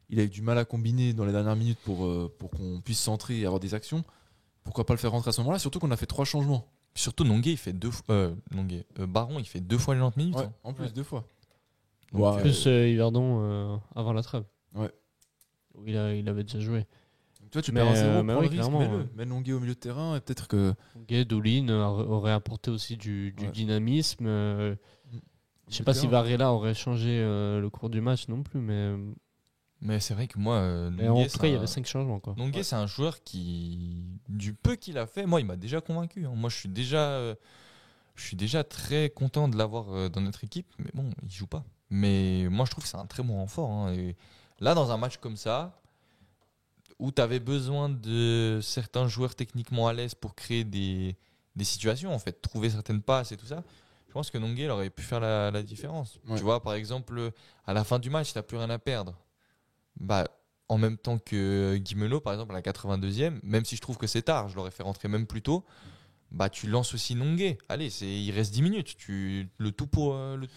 il a eu du mal à combiner dans les dernières minutes pour qu'on puisse centrer et avoir des actions. Pourquoi pas le faire rentrer à ce moment-là, surtout qu'on a fait 3 changements. Surtout Nongué, il fait Baron il fait 2 fois les 90 minutes. Ouais, hein. en plus 2 fois. En plus Yverdon avant la trêve. Ouais. Où il avait déjà joué. Donc toi tu perds un 0, prends le risque, clairement, mets-le. Mets Nongué au milieu de terrain et peut-être que... Nongué, Doulin aurait apporté aussi du dynamisme. Je sais pas si Varela aurait changé le cours du match non plus, mais c'est vrai que moi mais en tout cas il y avait 5 changements quoi. Nongué c'est un joueur qui, du peu qu'il a fait, moi il m'a déjà convaincu, hein. Moi je suis déjà très content de l'avoir dans notre équipe, mais bon il joue pas. Mais moi je trouve que c'est un très bon renfort, hein. Et là dans un match comme ça où tu avais besoin de certains joueurs techniquement à l'aise pour créer des situations, en fait, trouver certaines passes et tout ça, je pense que Nongué aurait pu faire la différence. Ouais. Tu vois, par exemple, à la fin du match, tu n'as plus rien à perdre. En même temps que Guimeno, par exemple, à la 82e, même si je trouve que c'est tard, je l'aurais fait rentrer même plus tôt, tu lances aussi Nongué. Allez, il reste 10 minutes. Le tout pour le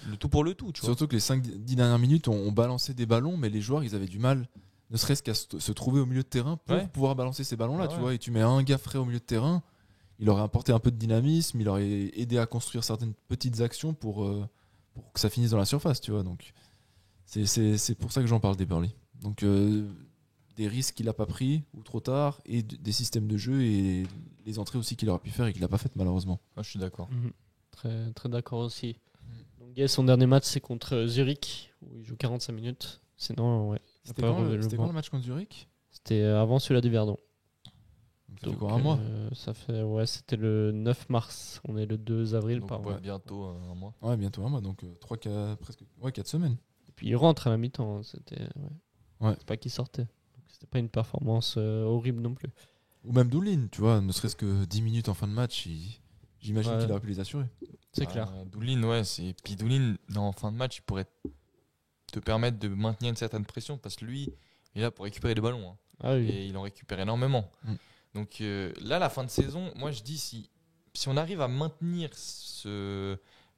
tout. Tu vois. Surtout que les 5-10 dernières minutes, on balançait des ballons, mais les joueurs, ils avaient du mal ne serait-ce qu'à se trouver au milieu de terrain pour pouvoir balancer ces ballons-là, tu vois. Et tu mets un gars frais au milieu de terrain, il aurait apporté un peu de dynamisme, il aurait aidé à construire certaines petites actions pour que ça finisse dans la surface, tu vois. Donc, c'est pour ça que j'en parle d'Eberle. Donc, des risques qu'il n'a pas pris ou trop tard, et des systèmes de jeu et les entrées aussi qu'il aurait pu faire et qu'il n'a pas faites malheureusement. Je suis d'accord. Très, très d'accord aussi. Donc, son dernier match, c'est contre Zurich, où il joue 45 minutes. Sinon, C'était quand le match contre Zurich ? C'était avant celui-là du Verdon. Ça fait quoi, un mois ? Ça fait, c'était le 9 mars. On est le 2 avril. Donc, bientôt un mois. Ouais, bientôt un mois. Donc, 4 semaines. Et puis, il rentre à la mi-temps. C'était c'est pas qu'il sortait. Donc, c'était pas une performance horrible non plus. Ou même Doulin, tu vois, ne serait-ce que 10 minutes en fin de match, j'imagine qu'il aurait pu les assurer. C'est clair. Doulin, puis Doulin, en fin de match, il pourrait te permettre de maintenir une certaine pression parce que lui, il est là pour récupérer des ballons. Hein. Et il en récupère énormément. Donc là, la fin de saison, moi je dis, si on arrive à maintenir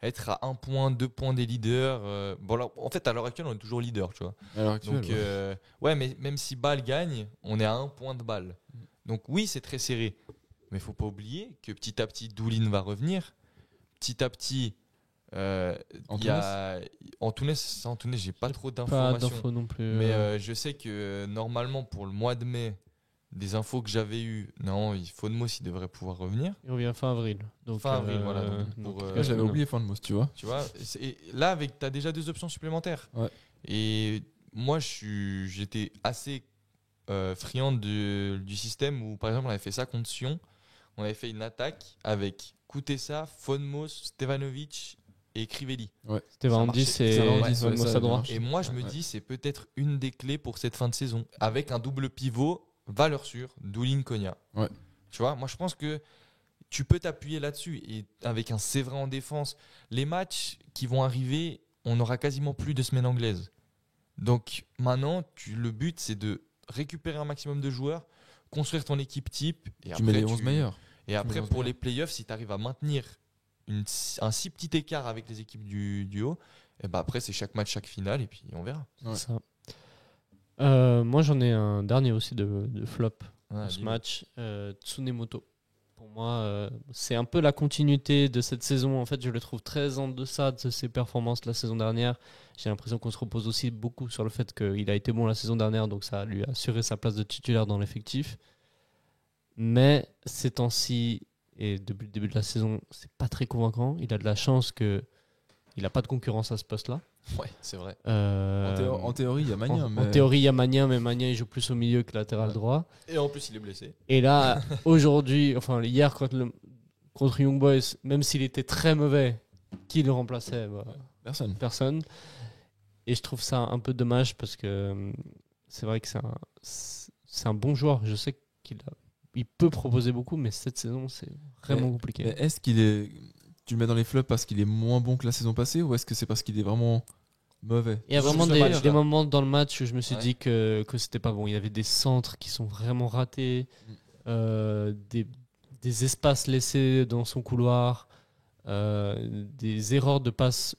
être à 1 point, 2 points des leaders, en fait, à l'heure actuelle, on est toujours leader, tu vois. À l'heure actuelle, donc, mais même si Bâle gagne, on est à 1 point de Bâle. Donc oui, c'est très serré. Mais il ne faut pas oublier que petit à petit, Doulin va revenir. Petit à petit, Antunes, j'ai pas trop d'informations. Pas d'infos non plus. Mais je sais que normalement, pour le mois de mai, des infos que j'avais eues, Fonmos, il devrait pouvoir revenir. Il revient fin avril. Donc, fin avril, voilà. J'avais oublié Fonmos, tu vois. Là, tu as déjà 2 options supplémentaires. Ouais. Et moi, j'étais assez friand du système où, par exemple, on avait fait ça contre Sion. On avait fait une attaque avec Kutesa, Fonmos, Stevanovic et Crivelli. Ouais. Stevanovic et Fonmos à droite. Et moi, je me dis, c'est peut-être une des clés pour cette fin de saison. Avec un double pivot, valeur sûre, Doulin-Konya. Ouais. Tu vois, moi, je pense que tu peux t'appuyer là-dessus. Et avec un Séverin en défense, les matchs qui vont arriver, on n'aura quasiment plus de semaine anglaise. Donc maintenant, le but, c'est de récupérer un maximum de joueurs, construire ton équipe type. Et tu mets les 11 meilleurs. Et après, pour les playoffs, si tu arrives à maintenir un si petit écart avec les équipes du haut, et après, c'est chaque match, chaque finale, et puis on verra. Ouais. Ça. Moi, j'en ai un dernier aussi de flop dans ce match. Tsunemoto. Pour moi, c'est un peu la continuité de cette saison. En fait, je le trouve très en deçà de ses performances la saison dernière. J'ai l'impression qu'on se repose aussi beaucoup sur le fait qu'il a été bon la saison dernière, donc ça lui a assuré sa place de titulaire dans l'effectif. Mais ces temps-ci, et depuis le début de la saison, c'est pas très convaincant. Il a de la chance qu'il n'a pas de concurrence à ce poste-là. Ouais, c'est vrai. En théorie, il y a Magnin. En théorie, il y a Magnin, mais Magnin, il joue plus au milieu que latéral droit. Et en plus, il est blessé. Et là, aujourd'hui, hier, contre Young Boys, même s'il était très mauvais, qui le remplaçait ? Personne. Et je trouve ça un peu dommage parce que c'est vrai que c'est un bon joueur. Je sais qu'il peut proposer beaucoup, mais cette saison, c'est vraiment compliqué. Mais est-ce qu'il est... Tu le mets dans les flops parce qu'il est moins bon que la saison passée, ou est-ce que c'est parce qu'il est vraiment mauvais ? Il y a vraiment des moments dans le match où je me suis dit que c'était pas bon. Il y avait des centres qui sont vraiment ratés, des espaces laissés dans son couloir, des erreurs de passes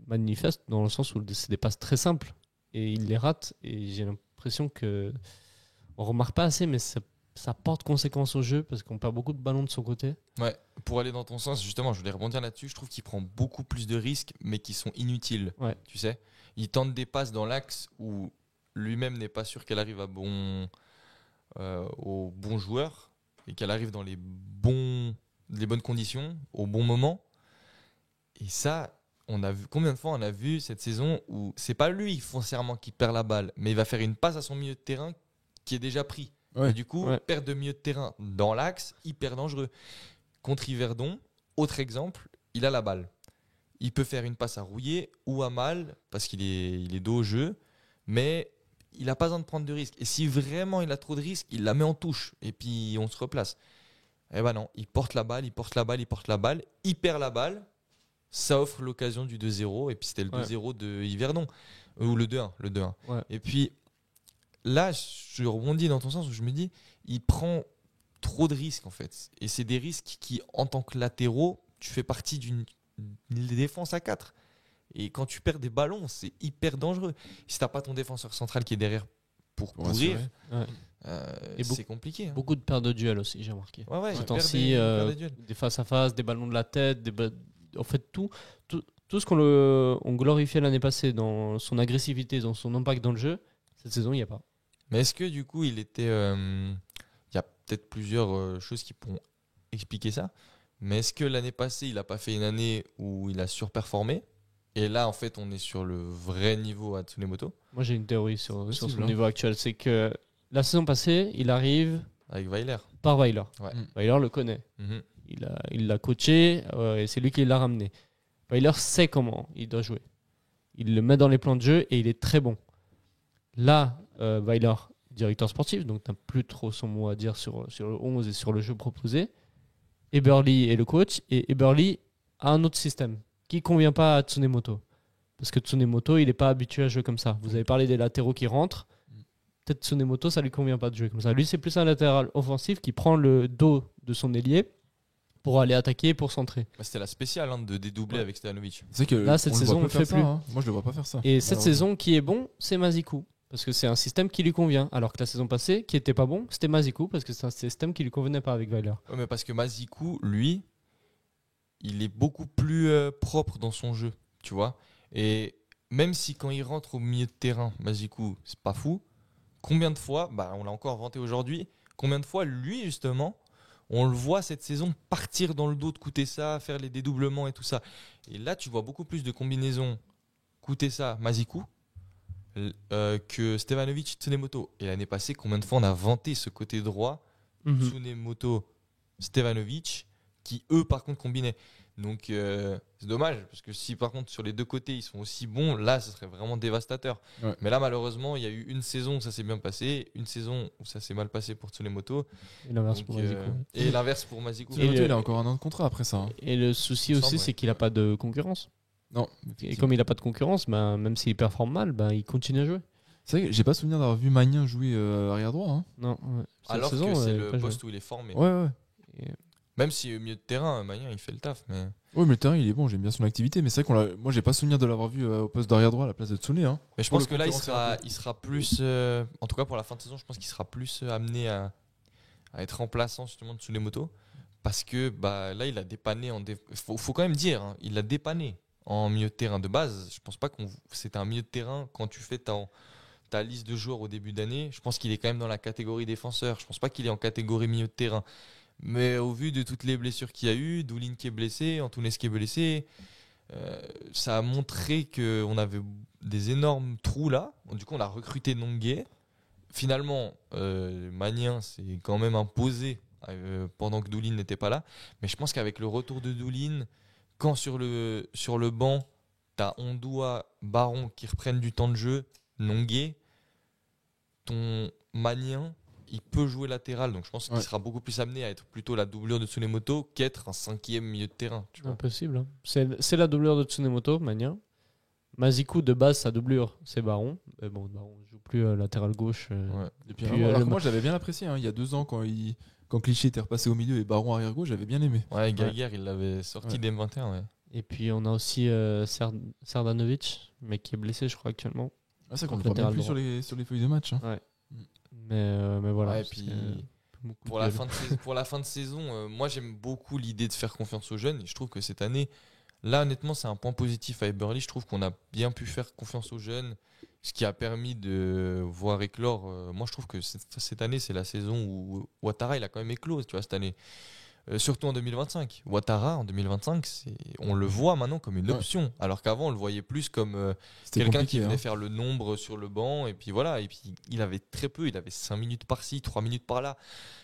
manifestes, dans le sens où c'est des passes très simples et il les rate. Et j'ai l'impression que on remarque pas assez, mais ça porte conséquence au jeu parce qu'on perd beaucoup de ballons de son côté. Ouais, pour aller dans ton sens, justement, je voulais rebondir là-dessus. Je trouve qu'il prend beaucoup plus de risques, mais qui sont inutiles. Ouais. Tu sais, il tente des passes dans l'axe où lui-même n'est pas sûr qu'elle arrive au bon joueur et qu'elle arrive dans les bonnes conditions, au bon moment. Et ça, combien de fois on a vu cette saison où c'est pas lui foncièrement qui perd la balle, mais il va faire une passe à son milieu de terrain qui est déjà pris. Ouais. Et du coup, perte de milieu de terrain dans l'axe, hyper dangereux. Contre Yverdon, autre exemple, il a la balle. Il peut faire une passe à Rouillé ou à Mal parce qu'il est dos au jeu, mais il n'a pas besoin de prendre de risques. Et si vraiment il a trop de risques, il la met en touche et puis on se replace. Eh ben non, il porte la balle, il perd la balle, ça offre l'occasion du 2-0 et puis c'était le 2-0 de Yverdon ou le 2-1. Ouais. Et puis là, je rebondis dans ton sens où je me dis, il prend trop de risques en fait. Et c'est des risques qui, en tant que latéraux, tu fais partie d'une défense à 4. Et quand tu perds des ballons, c'est hyper dangereux. Si tu n'as pas ton défenseur central qui est derrière pour Pour courir, assurer. Et c'est compliqué. Hein. Beaucoup de pertes de duels aussi, j'ai remarqué. Ouais, Ces il temps-ci, perd des duels. des face-à-face, des ballons de la tête, en fait tout ce on glorifiait l'année passée dans son agressivité, dans son impact dans le jeu, cette saison, il n'y a pas. Mais est-ce que du coup, il était. Il y a peut-être plusieurs choses qui pourront expliquer ça. Mais est-ce que l'année passée, il n'a pas fait une année où il a surperformé? Et là, en fait, on est sur le vrai niveau à Tsunemoto. Moi, j'ai une théorie sur son Possible, hein. niveau actuel. C'est que la saison passée, il arrive Avec Weiler. par Weiler. Ouais. Weiler le connaît. Mhm. Il l'a coaché et c'est lui qui l'a ramené. Weiler sait comment il doit jouer. Il le met dans les plans de jeu et il est très bon. Là, Weiler, directeur sportif, donc n'a plus trop son mot à dire sur le 11 et sur le jeu proposé. Eberly est le coach et Eberly a un autre système qui ne convient pas à Tsunemoto. Parce que Tsunemoto, il n'est pas habitué à jouer comme ça. Vous avez parlé des latéraux qui rentrent. Peut-être Tsunemoto, ça ne lui convient pas de jouer comme ça. Lui, c'est plus un latéral offensif qui prend le dos de son ailier pour aller attaquer, pour centrer. Bah, c'était la spéciale de dédoubler avec Stevanovic. C'est que Là, cette on le saison, voit on pas le faire fait plus. ça, hein. Moi, je le vois pas faire ça. Et cette Alors, saison, qui est bon, c'est Mazikou. Parce que c'est un système qui lui convient. Alors que la saison passée, qui n'était pas bon, c'était Mazikou. Parce que c'est un système qui lui convenait pas avec Weiler. Ouais, mais parce que Mazikou, lui, il est beaucoup plus propre dans son jeu, tu vois. Et même si quand il rentre au milieu de terrain, Mazikou, c'est pas fou, combien de fois, on l'a encore inventé aujourd'hui, combien de fois, lui, justement, on le voit cette saison partir dans le dos de Kutesa, faire les dédoublements et tout ça. Et là, tu vois beaucoup plus de combinaisons Kutesa-Mazikou que Stevanovic, Tsunemoto. Et l'année passée, combien de fois on a vanté ce côté droit, Tsunemoto, Stevanovic, qui eux par contre combinaient. Donc c'est dommage, parce que si par contre sur les deux côtés ils sont aussi bons, là ce serait vraiment dévastateur. Ouais. Mais là malheureusement il y a eu une saison où ça s'est bien passé, une saison où ça s'est mal passé pour Tsunemoto. Et l'inverse Donc, pour Mazikou. et l'inverse pour Mazikou. Tsunemoto, Et il a encore un an de contrat après ça. Hein. Et le souci Il me aussi, semble, c'est ouais. qu'il n'a pas de concurrence. Non. Et comme il n'a pas de concurrence, même s'il performe mal, il continue à jouer. C'est vrai que j'ai pas souvenir d'avoir vu Magnin jouer arrière droit. Hein. Non, ouais. Cette Alors saison, que c'est il a le pas joué. poste où il est formé. Ouais. Même si au milieu de terrain, Magnin il fait le taf. Mais... Ouais, mais le terrain il est bon, j'aime bien son activité. Mais c'est vrai moi j'ai pas souvenir de l'avoir vu au poste d'arrière droit à la place de Tsune. Hein. Mais je Pour pense le que là, concurrencer il sera plus. En tout cas, pour la fin de saison, je pense qu'il sera plus amené à être remplaçant justement de Tsunemoto. Parce que là, il a dépanné. Faut quand même dire, hein, il a dépanné en milieu de terrain de base. Je pense pas que c'était un milieu de terrain quand tu fais ta liste de joueurs au début d'année. Je pense qu'il est quand même dans la catégorie défenseur. Je pense pas qu'il est en catégorie milieu de terrain. Mais au vu de toutes les blessures qu'il y a eu, Doulin qui est blessé, Antunes qui est blessé, ça a montré qu'on avait des énormes trous là. Du coup, on a recruté Nongué. Finalement, Magnin s'est quand même imposé pendant que Doulin n'était pas là. Mais je pense qu'avec le retour de Doulin, quand sur le banc, t'as Ondoa, Baron qui reprennent du temps de jeu, Nongué, ton Magnin, il peut jouer latéral, donc je pense qu'il sera beaucoup plus amené à être plutôt la doublure de Tsunemoto qu'être un cinquième milieu de terrain. Tu vois. Impossible. Hein. C'est la doublure de Tsunemoto, Magnin. Mazikou, de base, sa doublure, c'est Baron. Mais bon, Baron ne joue plus latéral gauche. Ouais. Depuis Puis, alors que moi j'avais bien apprécié il y a 2 ans quand Clichy était repassé au milieu et Baron arrière gauche, j'avais bien aimé. Ouais, Gaguerre, il l'avait sorti des M21. Ouais. Et puis on a aussi Serdanovic, mais qui est blessé, je crois, actuellement. Ah, ça qu'on le voit bien plus sur les feuilles de match. Hein. Ouais. Mais voilà. Ouais, et puis pour la fin de saison, moi j'aime beaucoup l'idée de faire confiance aux jeunes. Et je trouve que cette année, là honnêtement, c'est un point positif à Eberly. Je trouve qu'on a bien pu faire confiance aux jeunes, ce qui a permis de voir éclore. Moi je trouve que cette année, c'est la saison où Ouattara il a quand même éclos, tu vois, cette année. Surtout en 2025. Ouattara en 2025, on le voit maintenant comme une option, alors qu'avant on le voyait plus comme quelqu'un qui venait faire le nombre sur le banc, et puis voilà, et puis il avait très peu, il avait 5 minutes par-ci, 3 minutes par-là.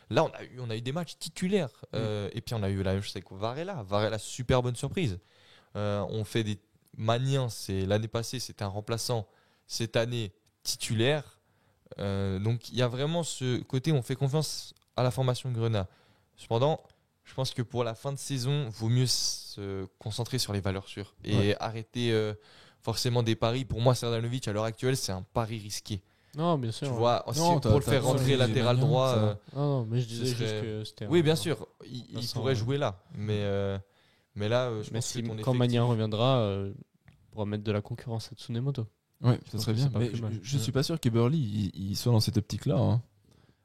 Là on a eu des matchs titulaires, et puis on a eu la même chose avec Varela, super bonne surprise. On fait des Magnin, l'année passée c'était un remplaçant, cette année titulaire. Donc il y a vraiment ce côté, on fait confiance à la formation de Grenat. Cependant, je pense que pour la fin de saison, il vaut mieux se concentrer sur les valeurs sûres et arrêter forcément des paris. Pour moi, Serdanovic, à l'heure actuelle, c'est un pari risqué. Non, bien sûr. Tu vois, pour le faire rentrer latéral droit. Non, mais je disais juste que c'était. Oui, bien sûr, il pourrait jouer là. Mais là, je pense que quand Magnin reviendra, on pourra mettre de la concurrence à Tsunemoto. Ouais, ça pense serait que bien. c'est pas Mais plus mal. je suis pas sûr qu'Eberle il soit dans cette optique-là. Hein.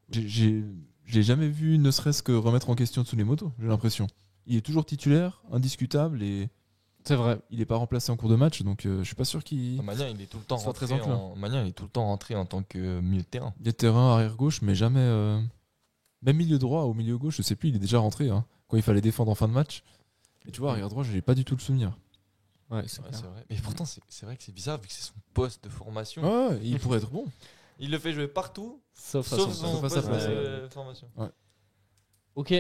J'ai jamais vu ne serait-ce que remettre en question Tsunemoto, j'ai l'impression. Il est toujours titulaire, indiscutable, et C'est vrai. il n'est pas remplacé en cours de match, donc je suis pas sûr qu'il Magnin, il est tout le temps soit rentré très enclin. Magnin, il est tout le temps rentré en tant que milieu de terrain. Il est terrain arrière-gauche, mais jamais... Même milieu droit ou milieu gauche, je sais plus, il est déjà rentré, hein, quand il fallait défendre en fin de match. Et tu vois, arrière-droit, j'ai pas du tout le souvenir. Ouais, c'est Ouais, clair. c'est vrai. Mais pourtant, c'est vrai que c'est bizarre vu que c'est son poste de formation. Ouais, il pourrait être bon. Il le fait jouer partout, Sauf à sauf son- son à sa poste place. de formation. Ok.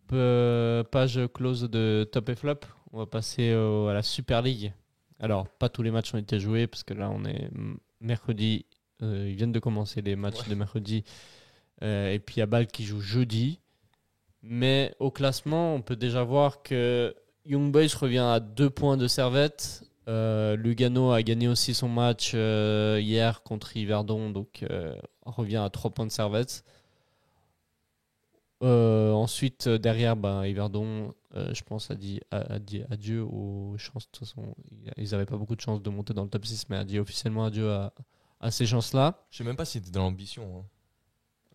Page close de top et flop. On va passer à la Super League. Alors, pas tous les matchs ont été joués parce que là, on est mercredi. Ils viennent de commencer les matchs de mercredi. Et puis, il y a Bâle qui joue jeudi. Mais au classement, on peut déjà voir que Young Boys revient à 2 points de Servette. Lugano a gagné aussi son match hier contre Yverdon. Donc, revient à 3 points de Servette. Ensuite, derrière, Yverdon, je pense, a dit adieu aux chances. De toute façon, ils n'avaient pas beaucoup de chances de monter dans le top 6, mais a dit officiellement adieu à ces chances-là. Je sais même pas si c'était dans l'ambition.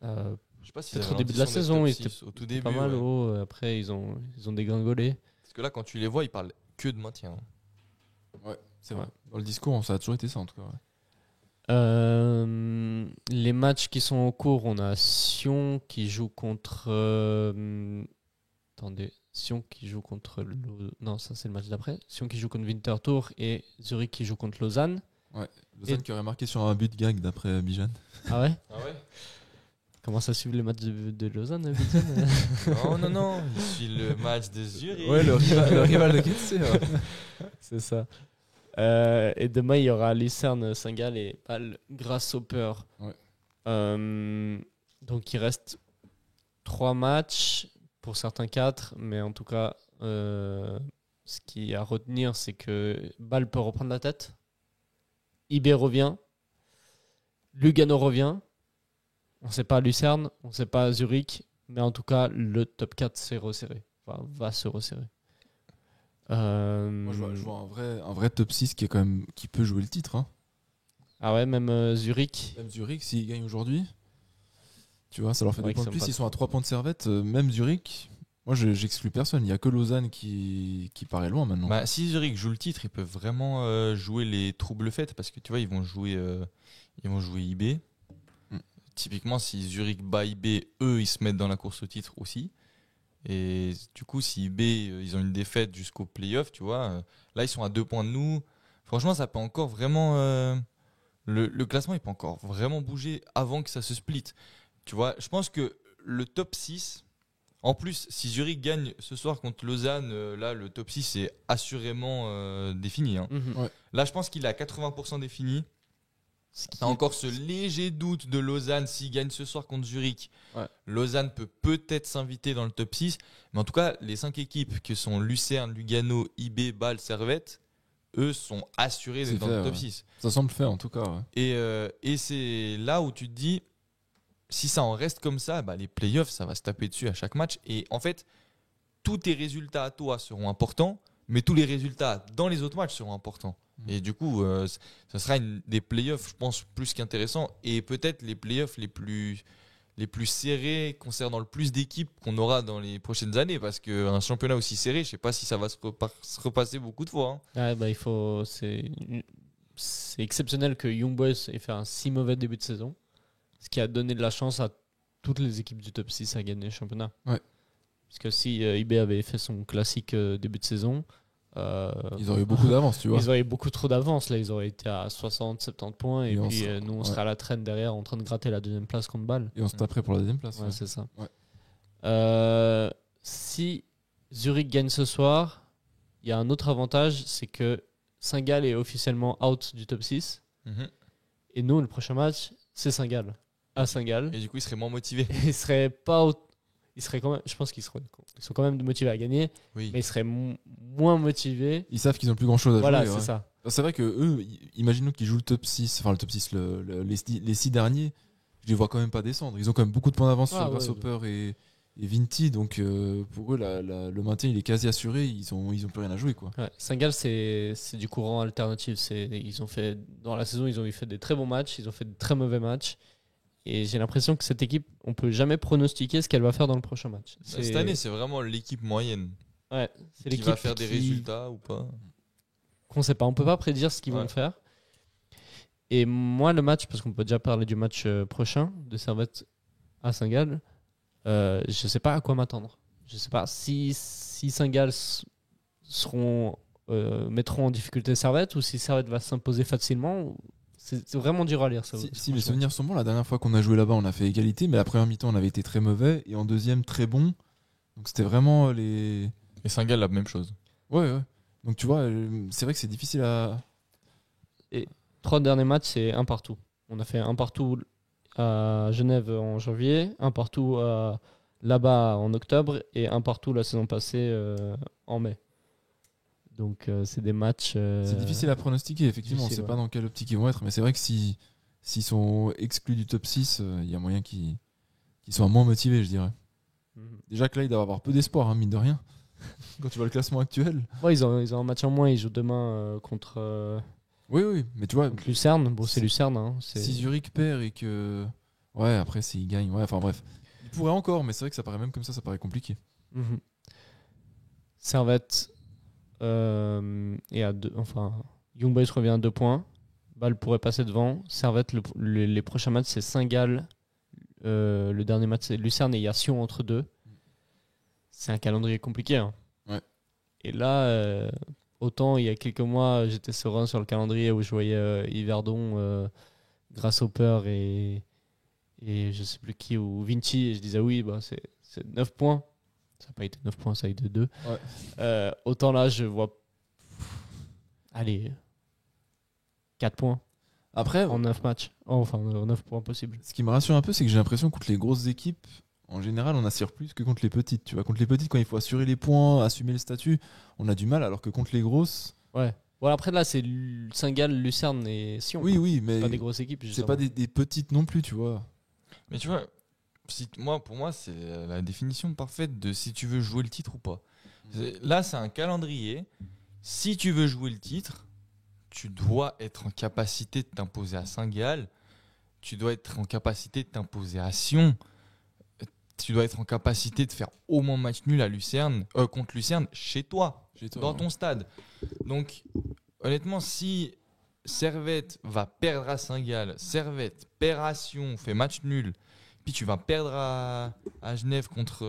Hein. Je sais pas si Peut-être c'était au début de la saison, ils étaient au tout début. pas mal ouais. haut. Après, ils ont dégringolé. Parce que là, quand tu les vois, ils parlent que de maintien. Hein. Ouais, c'est vrai. Dans le discours, ça a toujours été ça, en tout cas. Ouais. Les matchs qui sont en cours, on a Sion qui joue contre. Sion qui joue contre. Non, ça c'est le match d'après. Sion qui joue contre Winterthur et Zurich qui joue contre Lausanne. Ouais, Lausanne qui aurait marqué sur un but gag d'après Bijan. Ah ouais? Ah ouais? Comment ça suit les matchs de Lausanne, Bijan? Non. Il suit le match de Zurich. Ouais, le rival de Ketsé. Ouais. C'est ça. Et demain, il y aura Lucerne, Saint-Gall et Bâle Grasshopper. Ouais. Donc, il reste 3 matchs, pour certains 4, mais en tout cas, ce qui est à retenir, c'est que Bâle peut reprendre la tête. IB revient. Lugano revient. On ne sait pas Lucerne, on ne sait pas Zurich, mais en tout cas, le top 4 s'est resserré. Enfin, va se resserrer. Moi, je vois un vrai top 6 qui peut jouer le titre. Hein. Ah ouais, même Zurich. Même Zurich, s'ils gagnent aujourd'hui, tu vois, ça leur fait Ouais, des points de qu'ils sont plus. pas Ils sont à 3 points de Servette. Même Zurich, moi, j'exclus personne. Il n'y a que Lausanne qui paraît loin maintenant. Bah, si Zurich joue le titre, ils peuvent vraiment jouer les troubles faits parce que tu vois, ils vont jouer IB. Typiquement, si Zurich bat IB, eux, ils se mettent dans la course au titre aussi. Et du coup, si IB, ils ont une défaite jusqu'au play-off, tu vois, là, ils sont à 2 points de nous. Franchement, ça peut encore vraiment... le classement, il peut encore vraiment bouger avant que ça se split. Tu vois, je pense que le top 6... En plus, si Zurich gagne ce soir contre Lausanne, là, le top 6 est assurément défini. Hein. Ouais. Là, je pense qu'il est à 80% défini. T'as encore ce léger doute de Lausanne s'il gagne ce soir contre Zurich. Ouais. Lausanne peut peut-être s'inviter dans le top 6. Mais en tout cas, les 5 équipes que sont Lucerne, Lugano, IB, Bâle, Servette, eux sont assurés d'être dans le top 6. Ça semble fait en tout cas. Ouais. Et c'est là où tu te dis, si ça en reste comme ça, les playoffs, ça va se taper dessus à chaque match. Et en fait, tous tes résultats à toi seront importants, mais tous les résultats dans les autres matchs seront importants. Et du coup, ça sera des playoffs, je pense, plus qu'intéressants. Et peut-être les playoffs les plus serrés, concernant le plus d'équipes qu'on aura dans les prochaines années. Parce qu'un championnat aussi serré, je ne sais pas si ça va se repasser beaucoup de fois. Hein. Ouais, c'est exceptionnel que Young Boys ait fait un si mauvais début de saison. Ce qui a donné de la chance à toutes les équipes du top 6 à gagner le championnat. Ouais. Parce que si IB avait fait son classique début de saison, ils auraient eu beaucoup d'avance, tu vois. Ils auraient eu beaucoup trop d'avance. Là, ils auraient été à 60-70 points. Et puis, nous, on serait à la traîne derrière en train de gratter la deuxième place contre Bâle. Et on se taperait pour la deuxième place. Ouais, c'est ça. Ouais. Si Zurich gagne ce soir, il y a un autre avantage, c'est que Saint-Gall est officiellement out du top 6. Mm-hmm. Et nous, le prochain match, c'est Saint-Gall. À Saint-Gall. Et du coup, ils seraient moins motivés. Ils seraient pas... Ils seraient quand même... Je pense qu'ils sont quand même motivés à gagner, oui. Mais ils seraient moins motivés. Ils savent qu'ils n'ont plus grand-chose à jouer. Voilà, c'est ça. C'est vrai que eux, imaginons qu'ils jouent le top 6, enfin le top 6, les 6 derniers, je les vois quand même pas descendre. Ils ont quand même beaucoup de points d'avance sur Grasshopper et Vinti, donc pour eux le maintien il est quasi assuré, ils ont plus rien à jouer quoi. Ouais, Saint-Gall, c'est du courant alternatif. Ils ont fait, dans la saison, ils ont fait des très bons matchs, ils ont fait de très mauvais matchs. Et j'ai l'impression que cette équipe, on peut jamais pronostiquer ce qu'elle va faire dans le prochain match. Cette année, c'est vraiment l'équipe moyenne. Ouais, c'est qui l'équipe va faire des résultats ou pas. Qu'on sait pas. On peut pas prédire ce qu'ils vont faire. Et moi, le match, parce qu'on peut déjà parler du match prochain de Servette à Saint-Gall, je sais pas à quoi m'attendre. Je sais pas si Saint-Gall mettront en difficulté Servette ou si Servette va s'imposer facilement. C'est vraiment dur à lire ça. Si mes souvenirs sont bons, la dernière fois qu'on a joué là-bas, on a fait égalité, mais la première mi-temps, on avait été très mauvais et en deuxième, très bon. Donc c'était vraiment les. Et Saint-Gall, la même chose. Ouais. Donc tu vois, c'est vrai que c'est difficile à. Et 3 derniers matchs, c'est un partout. On a fait un partout à Genève en janvier, un partout là-bas en octobre et un partout la saison passée en mai. Donc c'est des matchs. C'est difficile à pronostiquer, effectivement. On ne sait pas dans quelle optique ils vont être, mais c'est vrai que s'ils sont exclus du top 6, il y a moyen qu'ils soient moins motivés, je dirais. Déjà que là, il doit avoir peu d'espoir, hein, mine de rien. Quand tu vois le classement actuel. Ouais, ils ont un match en moins, ils jouent demain contre. Oui, mais tu vois. Lucerne, bon, c'est Lucerne. Hein, si Zurich perd et que. Ouais, après, s'ils gagnent. Ouais, enfin bref. Ils pourraient encore, mais c'est vrai que ça paraît même comme ça paraît compliqué. Servette. Et à 2. Enfin, Young Boys revient à 2 points. Bâle pourrait passer devant. Servette, les prochains matchs, c'est Saint-Gall. Le dernier match, c'est Lucerne et il y a Sion entre deux. C'est un calendrier compliqué. Hein. Ouais. Et là, autant il y a quelques mois, j'étais serein sur le calendrier où je voyais Yverdon, Grasshopper et je sais plus qui, ou Vinci, et je disais oui, bah, c'est 9 points. Ça n'a pas été 9 points, ça a été 2. Ouais. Autant là, je vois. Allez, 4 points. Après, en 9 matchs. Enfin, 9 points possibles. Ce qui me rassure un peu, c'est que j'ai l'impression que contre les grosses équipes, en général, on assure plus que contre les petites. Tu vois, contre les petites, quand il faut assurer les points, assumer le statut, on a du mal, alors que contre les grosses. Ouais. Bon, après, là, c'est Saint-Gall, Lucerne et Sion. Oui, mais. C'est pas des grosses équipes. C'est pas des petites non plus, tu vois. Mais tu vois, pour moi, c'est la définition parfaite de si tu veux jouer le titre ou pas. Là, c'est un calendrier. Si tu veux jouer le titre, tu dois être en capacité de t'imposer à Saint-Gall. Tu dois être en capacité de t'imposer à Sion. Tu dois être en capacité de faire au moins match nul à Lucerne, contre Lucerne, chez toi dans ton stade. Donc, honnêtement, si Servette va perdre à Saint-Gall, Servette perd à Sion, fait match nul, puis tu vas perdre à Genève contre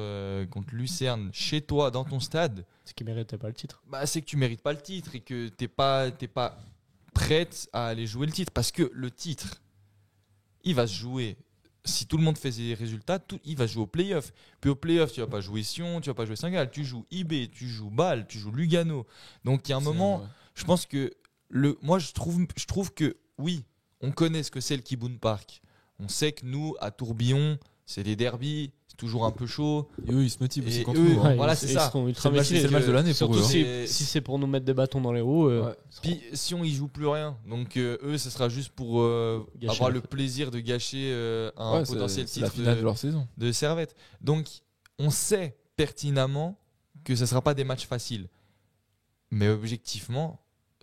Lucerne, chez toi, dans ton stade. C'est qu'il ne méritait pas le titre. Bah, c'est que tu ne mérites pas le titre et que tu n'es pas prête à aller jouer le titre. Parce que le titre, il va se jouer. Si tout le monde fait ses résultats, il va jouer au play-off. Puis au play-off, tu ne vas pas jouer Sion, tu ne vas pas jouer Saint-Gall. Tu joues IB, tu joues Bâle, tu joues Lugano. Donc il y a un moment, je pense que moi je trouve que oui, on connaît ce que c'est le Kibun Park. On sait que nous, à Tourbillon, c'est des derbys, c'est toujours un peu chaud. Et eux, ils se motivent aussi contre nous. nous. Voilà, c'est ça. C'est le match de l'année pour eux. Surtout si c'est pour nous mettre des bâtons dans les roues. Puis Sion, ils jouent plus rien. Donc eux, ce sera juste pour avoir le plaisir de gâcher un potentiel titre la finale de leur saison. De Servette. Donc on sait pertinemment que ce ne sera pas des matchs faciles. Mais objectivement,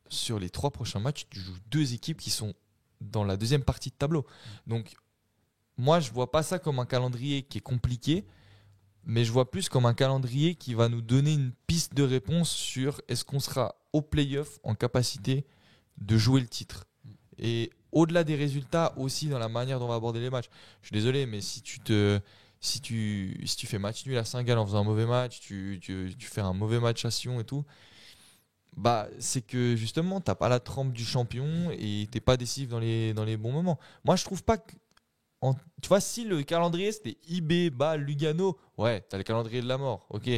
sur les 3 prochains matchs, tu joues 2 équipes qui sont dans la deuxième partie de tableau. Donc moi, je vois pas ça comme un calendrier qui est compliqué, mais je vois plus comme un calendrier qui va nous donner une piste de réponse sur est-ce qu'on sera au play-off en capacité de jouer le titre. Et au-delà des résultats, aussi dans la manière dont on va aborder les matchs. Je suis désolé, mais si tu fais match nul à Saint-Gall en faisant un mauvais match, tu fais un mauvais match à Sion et tout, bah, c'est que justement, t'as pas la trempe du champion et t'es pas décisif dans les bons moments. Moi, je trouve pas que tu vois, si le calendrier c'était IB, Bâle, Lugano, ouais, t'as le calendrier de la mort, ok.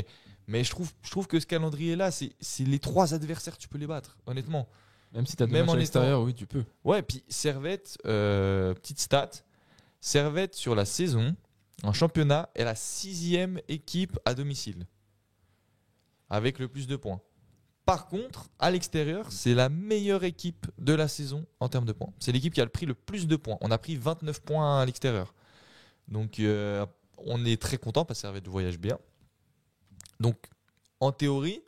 Mais je trouve que ce calendrier-là, c'est les 3 adversaires, tu peux les battre, honnêtement. Même si t'as 2 matchs à l'extérieur, oui, tu peux. Ouais, puis Servette, petite stat, Servette sur la saison, en championnat, est la 6e équipe à domicile, avec le plus de points. Par contre, à l'extérieur, c'est la meilleure équipe de la saison en termes de points. C'est l'équipe qui a pris le plus de points. On a pris 29 points à l'extérieur. Donc, on est très content parce que Servette voyage bien. Donc, en théorie,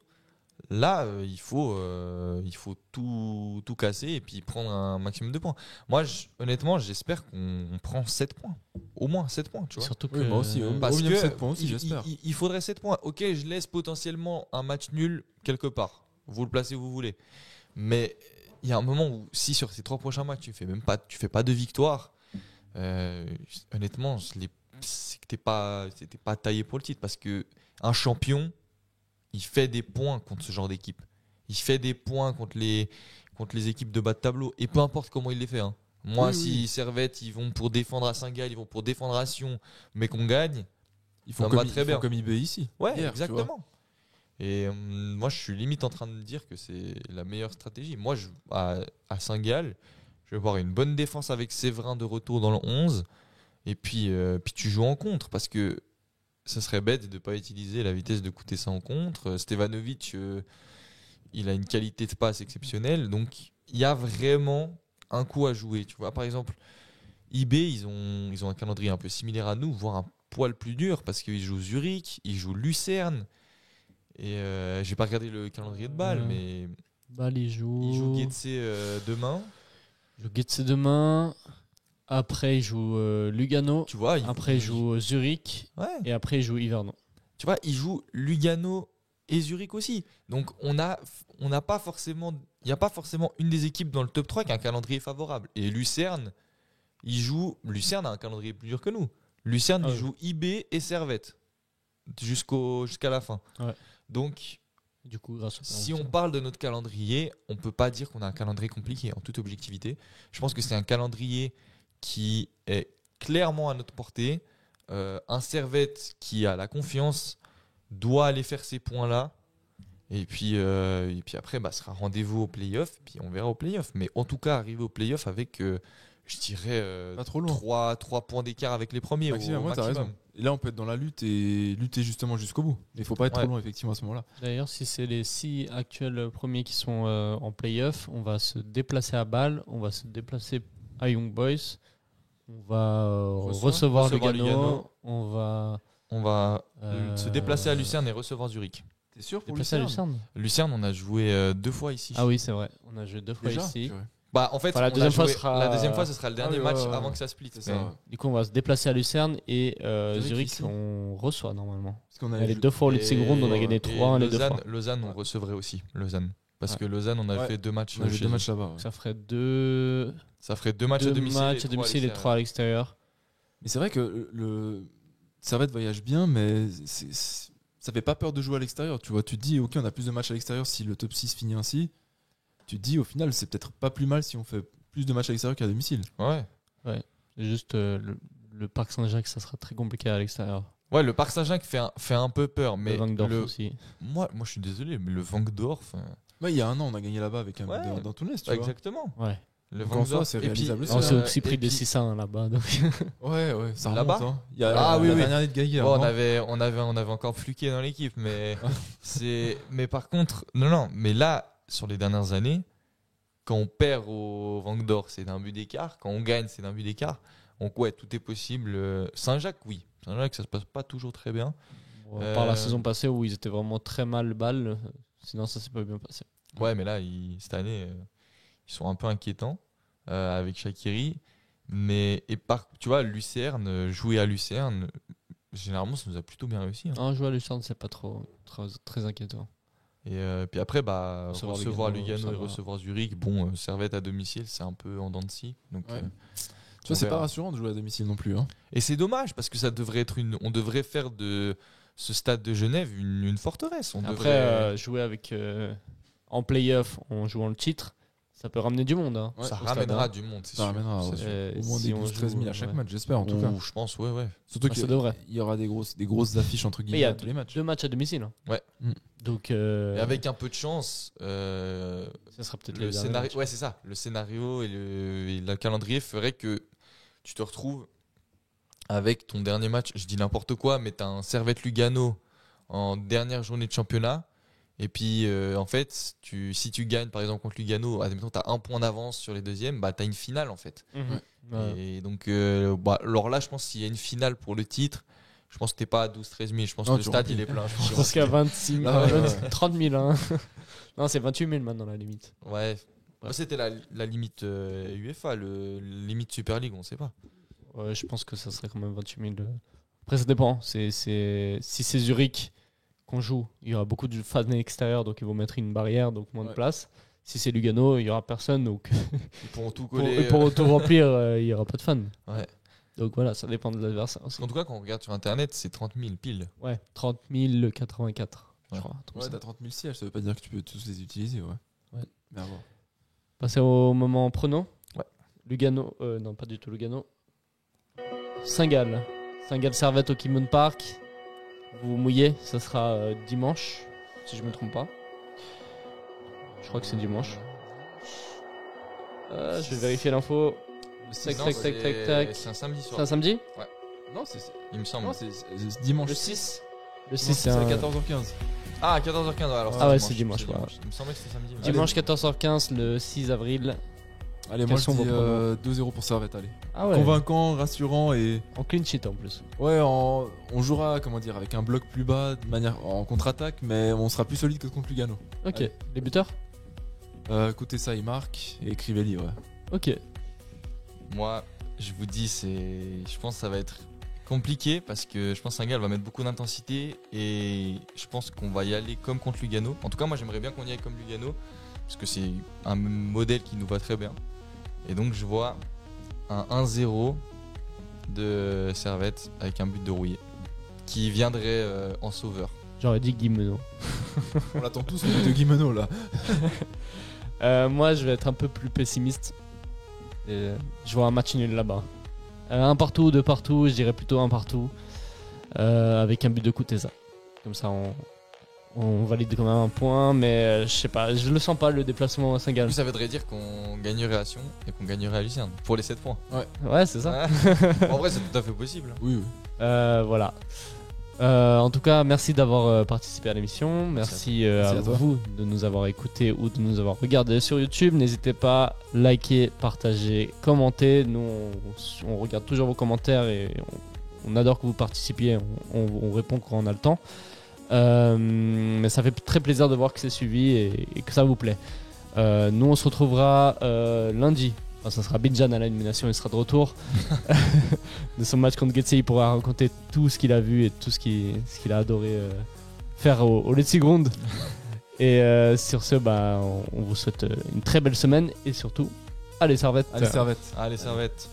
là, il faut tout casser et puis prendre un maximum de points. Moi, honnêtement, j'espère qu'on prend 7 points. Au moins 7 points, tu vois. Surtout que Oui, moi aussi, Parce au que minimum 7 points aussi, il- j'espère. il faudrait 7 points. Ok, je laisse potentiellement un match nul quelque part. Vous le placez où vous voulez. Mais il y a un moment où, si sur ces 3 prochains matchs, tu fais pas de victoire, honnêtement, c'est que t'es pas taillé pour le titre. Parce que un champion, il fait des points contre ce genre d'équipe. Il fait des points contre les équipes de bas de tableau. Et peu importe comment il les fait. Hein. Moi, Oui, si oui. Servette, ils vont pour défendre à Saint-Gall, ils vont pour défendre à Sion, mais qu'on gagne, Ils ça font me va comme, très ils bien. font comme IB ici. Ouais, Hier, tu vois. exactement. Et moi, je suis limite en train de me dire que c'est la meilleure stratégie. Moi, à Saint-Gall, je vais voir une bonne défense avec Séverin de retour dans le 11. Et puis tu joues en contre parce que ça serait bête de ne pas utiliser la vitesse de Koutessa en contre. Stevanovic, il a une qualité de passe exceptionnelle. Donc, il y a vraiment un coup à jouer. Tu vois, par exemple, IB, ils ont un calendrier un peu similaire à nous, voire un poil plus dur parce qu'ils jouent Zurich, ils jouent Lucerne. Et j'ai pas regardé le calendrier de Bâle, mais Bâle, il joue. ils jouent Getse demain. Il joue Getse demain. Après, il joue Lugano. Tu vois, Après, il joue Zurich. Ouais. Et après, il joue Yvernon. Tu vois, ils jouent Lugano et Zurich aussi. Donc on n'a pas forcément, il n'y a pas forcément une des équipes dans le top 3 qui a un calendrier favorable. Et Lucerne a un calendrier plus dur que nous. Lucerne, Ah il oui. joue IB et Servette jusqu'à la fin. Ouais. Donc, Du coup, grâce au si on parle de notre calendrier, on peut pas dire qu'on a un calendrier compliqué en toute objectivité. Je pense que c'est un calendrier qui est clairement à notre portée. Un Servette qui a la confiance doit aller faire ces points-là. Et puis après, ce sera rendez-vous au play-off. Puis on verra au play-off. Mais en tout cas, arriver au play-off avec, je dirais, Pas trop loin. 3 points d'écart avec les premiers. Maximum, au ouais, t'as maximum. raison. Et là, on peut être dans la lutte et lutter justement jusqu'au bout. Il faut pas être Ouais. trop loin, effectivement, à ce moment-là. D'ailleurs, si c'est les 6 actuels premiers qui sont en play-off, on va se déplacer à Bâle, on va se déplacer à Young Boys, on va recevoir Lugano. Lugano, on va On va Euh, se déplacer à Lucerne et recevoir Zurich. T'es sûr pour déplacer à Lucerne Lucerne. Lucerne, on a joué 2 fois ici. Ah oui, c'est vrai. On a joué 2 fois Déjà ici. Purée. Bah, en fait, Enfin, la on a deuxième fois joué- sera- la deuxième fois, ce sera le dernier Ah oui, match ouais, ouais. avant que ça split. C'est mais- ça. Du coup, on va se déplacer à Lucerne et Zurich, ici. on reçoit normalement. Parce qu'on a Elle est joué- 2 fois au Lutzegrund, on a gagné Et 3-1 les 2 fois. Lausanne, on recevrait aussi. Lausanne. Parce Ouais. que Lausanne, on a Ouais. fait 2 matchs. on a joué chez 2 eux. matchs là-bas. ouais. Ça ferait 2 Ça ferait 2 matchs à domicile. matchs à domicile et 3 à l'extérieur. Mais c'est vrai que le Servette voyage bien, mais ça fait pas peur de jouer à l'extérieur. Tu vois, tu te dis, ok, on a plus de matchs à l'extérieur si le top 6 finit ainsi. Tu te dis, au final, c'est peut-être pas plus mal si on fait plus de matchs à l'extérieur qu'à domicile. Ouais. C'est juste le Parc Saint-Jacques, ça sera très compliqué à l'extérieur. Ouais, le Parc Saint-Jacques fait un peu peur. Mais le Vangdorf le- aussi. moi, je suis désolé, mais le Vangdorf. Ouais, il y a un an, on a gagné là-bas avec un Ouais. but dans Toulouse, tu vois. Exactement. Ouais. Le Donc, en soi, c'est Et puis, réalisable aussi. On s'est euh, aussi pris et des puis- 6-1 là-bas. Donc. Ouais, ça Là-bas remonte. Hein. Il y a Ah, la oui, oui. dernière année de Geiger. Bon, on non avait encore Fluquet dans l'équipe, mais mais par contre, non, mais là, sur les dernières années, quand on perd au Vangdorf, c'est d'un but d'écart. Quand on gagne, c'est d'un but d'écart. Donc ouais, tout est possible. Saint-Jacques, oui. Saint-Jacques, ça se passe pas toujours très bien. Par la saison passée où ils étaient vraiment très mal balle, sinon ça s'est pas bien passé. Ouais, mais là, cette année, ils sont un peu inquiétants avec Shaqiri. Tu vois, Lucerne, jouer à Lucerne, généralement, ça nous a plutôt bien réussi. Hein. Un joueur à Lucerne, c'est pas très inquiétant. Et puis après, recevoir Lugano, Lugano ça et va. recevoir Zurich, bon, Servette à domicile, c'est un peu en dents de scie. Donc, Ouais. Tu on vois, c'est pas verra. rassurant de jouer à domicile non plus. Hein. Et c'est dommage parce que ça devrait être on devrait faire de ce stade de Genève une forteresse. Après, jouer avec en play-off en jouant le titre, ça peut ramener du monde. Hein. Ouais, ça au stade, ramènera hein. du monde, c'est Ça sûr. ramènera c'est ouais. sûr. au moins si des on 12-13 000 à chaque ouais. match, j'espère en tout cas. Ouh, je pense, ouais. Surtout ça qu'il devrait. y aura des grosses affiches entre Mais il y guillemets a à tous les matchs. 2 matchs à domicile. Hein. Ouais. Donc, Et avec un peu de chance, ça sera peut-être le les derniers scénario, matchs. ouais, c'est ça. Le scénario et le calendrier ferait que tu te retrouves avec ton dernier match. Je dis n'importe quoi, mais t'as un Servette Lugano en dernière journée de championnat. Et puis, en fait, si tu gagnes par exemple contre Lugano, admettons, t'as 1 point d'avance sur les deuxièmes, bah t'as une finale en fait. Mhm. Ouais. Et donc, alors là, je pense qu'il y a une finale pour le titre. Je pense que t'es pas à 12-13 000. Je pense Non, que le tu stade, remplis. il est plein. Je pense qu'à 26 000, Ah ouais. 30 000. Hein. Non, c'est 28 000 maintenant la limite. Ouais. Moi, c'était la limite UEFA, limite Super League, on sait pas. Ouais, je pense que ça serait quand même 28 000. Après, ça dépend. Si c'est Zurich qu'on joue, il y aura beaucoup de fans extérieurs, donc ils vont mettre une barrière, donc moins de place. Si c'est Lugano, il n'y aura personne, donc Ils pourront tout pour coller. tout remplir, il n'y aura pas de fans. Ouais. Donc voilà, ça dépend de l'adversaire aussi. En tout cas, quand on regarde sur internet, c'est 30 000 pile. Ouais, 30 084, je crois. comme Ouais, ça. t'as 30 000 sièges, ça veut pas dire que tu peux tous les utiliser, ouais. Ouais. Mais à voir. Passer au moment prono. Ouais. Lugano, non pas du tout Lugano. Saint-Gall. Saint-Gall Servette au Kimon Park. Vous vous mouillez, ça sera dimanche, si je me trompe pas. Je crois que c'est dimanche. Je vais vérifier l'info. Tac, Non, tac, tac, tac, tac. C'est un samedi C'est soir. un samedi? Non, Il me semble. non, c'est dimanche. Le 6? Le Non, 6, c'est c'est à un... 14h15. Ah, à 14h15. Alors Ah ouais, c'est dimanche, c'est voilà. Il me semblait que c'était samedi. Dimanche 14h15, le 6 avril. Allez, Quels moi je sont dis vos pronos 2-0 pour Servette, allez. Ah ouais, Convaincant, rassurant et... en clean sheet en plus. Ouais, on jouera, comment dire, avec un bloc plus bas, de manière en contre-attaque, mais on sera plus solide que contre Lugano. Ok, Allez. les buteurs? Côté ça, il marque, et Crivelli, ouais. Ok. Moi, je vous dis, je pense que ça va être compliqué parce que je pense que Saint-Gall va mettre beaucoup d'intensité et je pense qu'on va y aller comme contre Lugano. En tout cas, moi, j'aimerais bien qu'on y aille comme Lugano parce que c'est un modèle qui nous va très bien. Et donc, je vois un 1-0 de Servette avec un but de Rouillet qui viendrait en sauveur. J'aurais dit Guimeno. On l'attend tous au but de Guimeno, là. Moi, je vais être un peu plus pessimiste. Et je vois un match nul là-bas. Un partout, deux partout, je dirais plutôt un partout. Avec un but de Kuteza. Comme ça, on valide quand même un point, mais je sais pas, je le sens pas le déplacement à Saint-Gall. Ça voudrait dire qu'on gagnerait à Sion et qu'on gagnerait à Lucerne pour les 7 points. Ouais, c'est ça. Ouais. En vrai, c'est tout à fait possible. Oui, oui. Voilà. En tout cas, merci d'avoir participé à l'émission. Merci, à à toi. vous de nous avoir écoutés ou de nous avoir regardés sur YouTube. N'hésitez pas, liker, partager, commenter. Nous, on regarde toujours vos commentaires et on adore que vous participiez. On répond quand on a le temps. Mais ça fait très plaisir de voir que c'est suivi et que ça vous plaît. Nous, on se retrouvera lundi. Enfin, ça sera Bidjan à l'élimination, il sera de retour de son match contre Getse. Il pourra raconter tout ce qu'il a vu et tout ce qu'il a adoré faire au Letzigrund. Et sur ce, on vous souhaite une très belle semaine et surtout, allez Servette. Allez, Servette. Allez, Servette.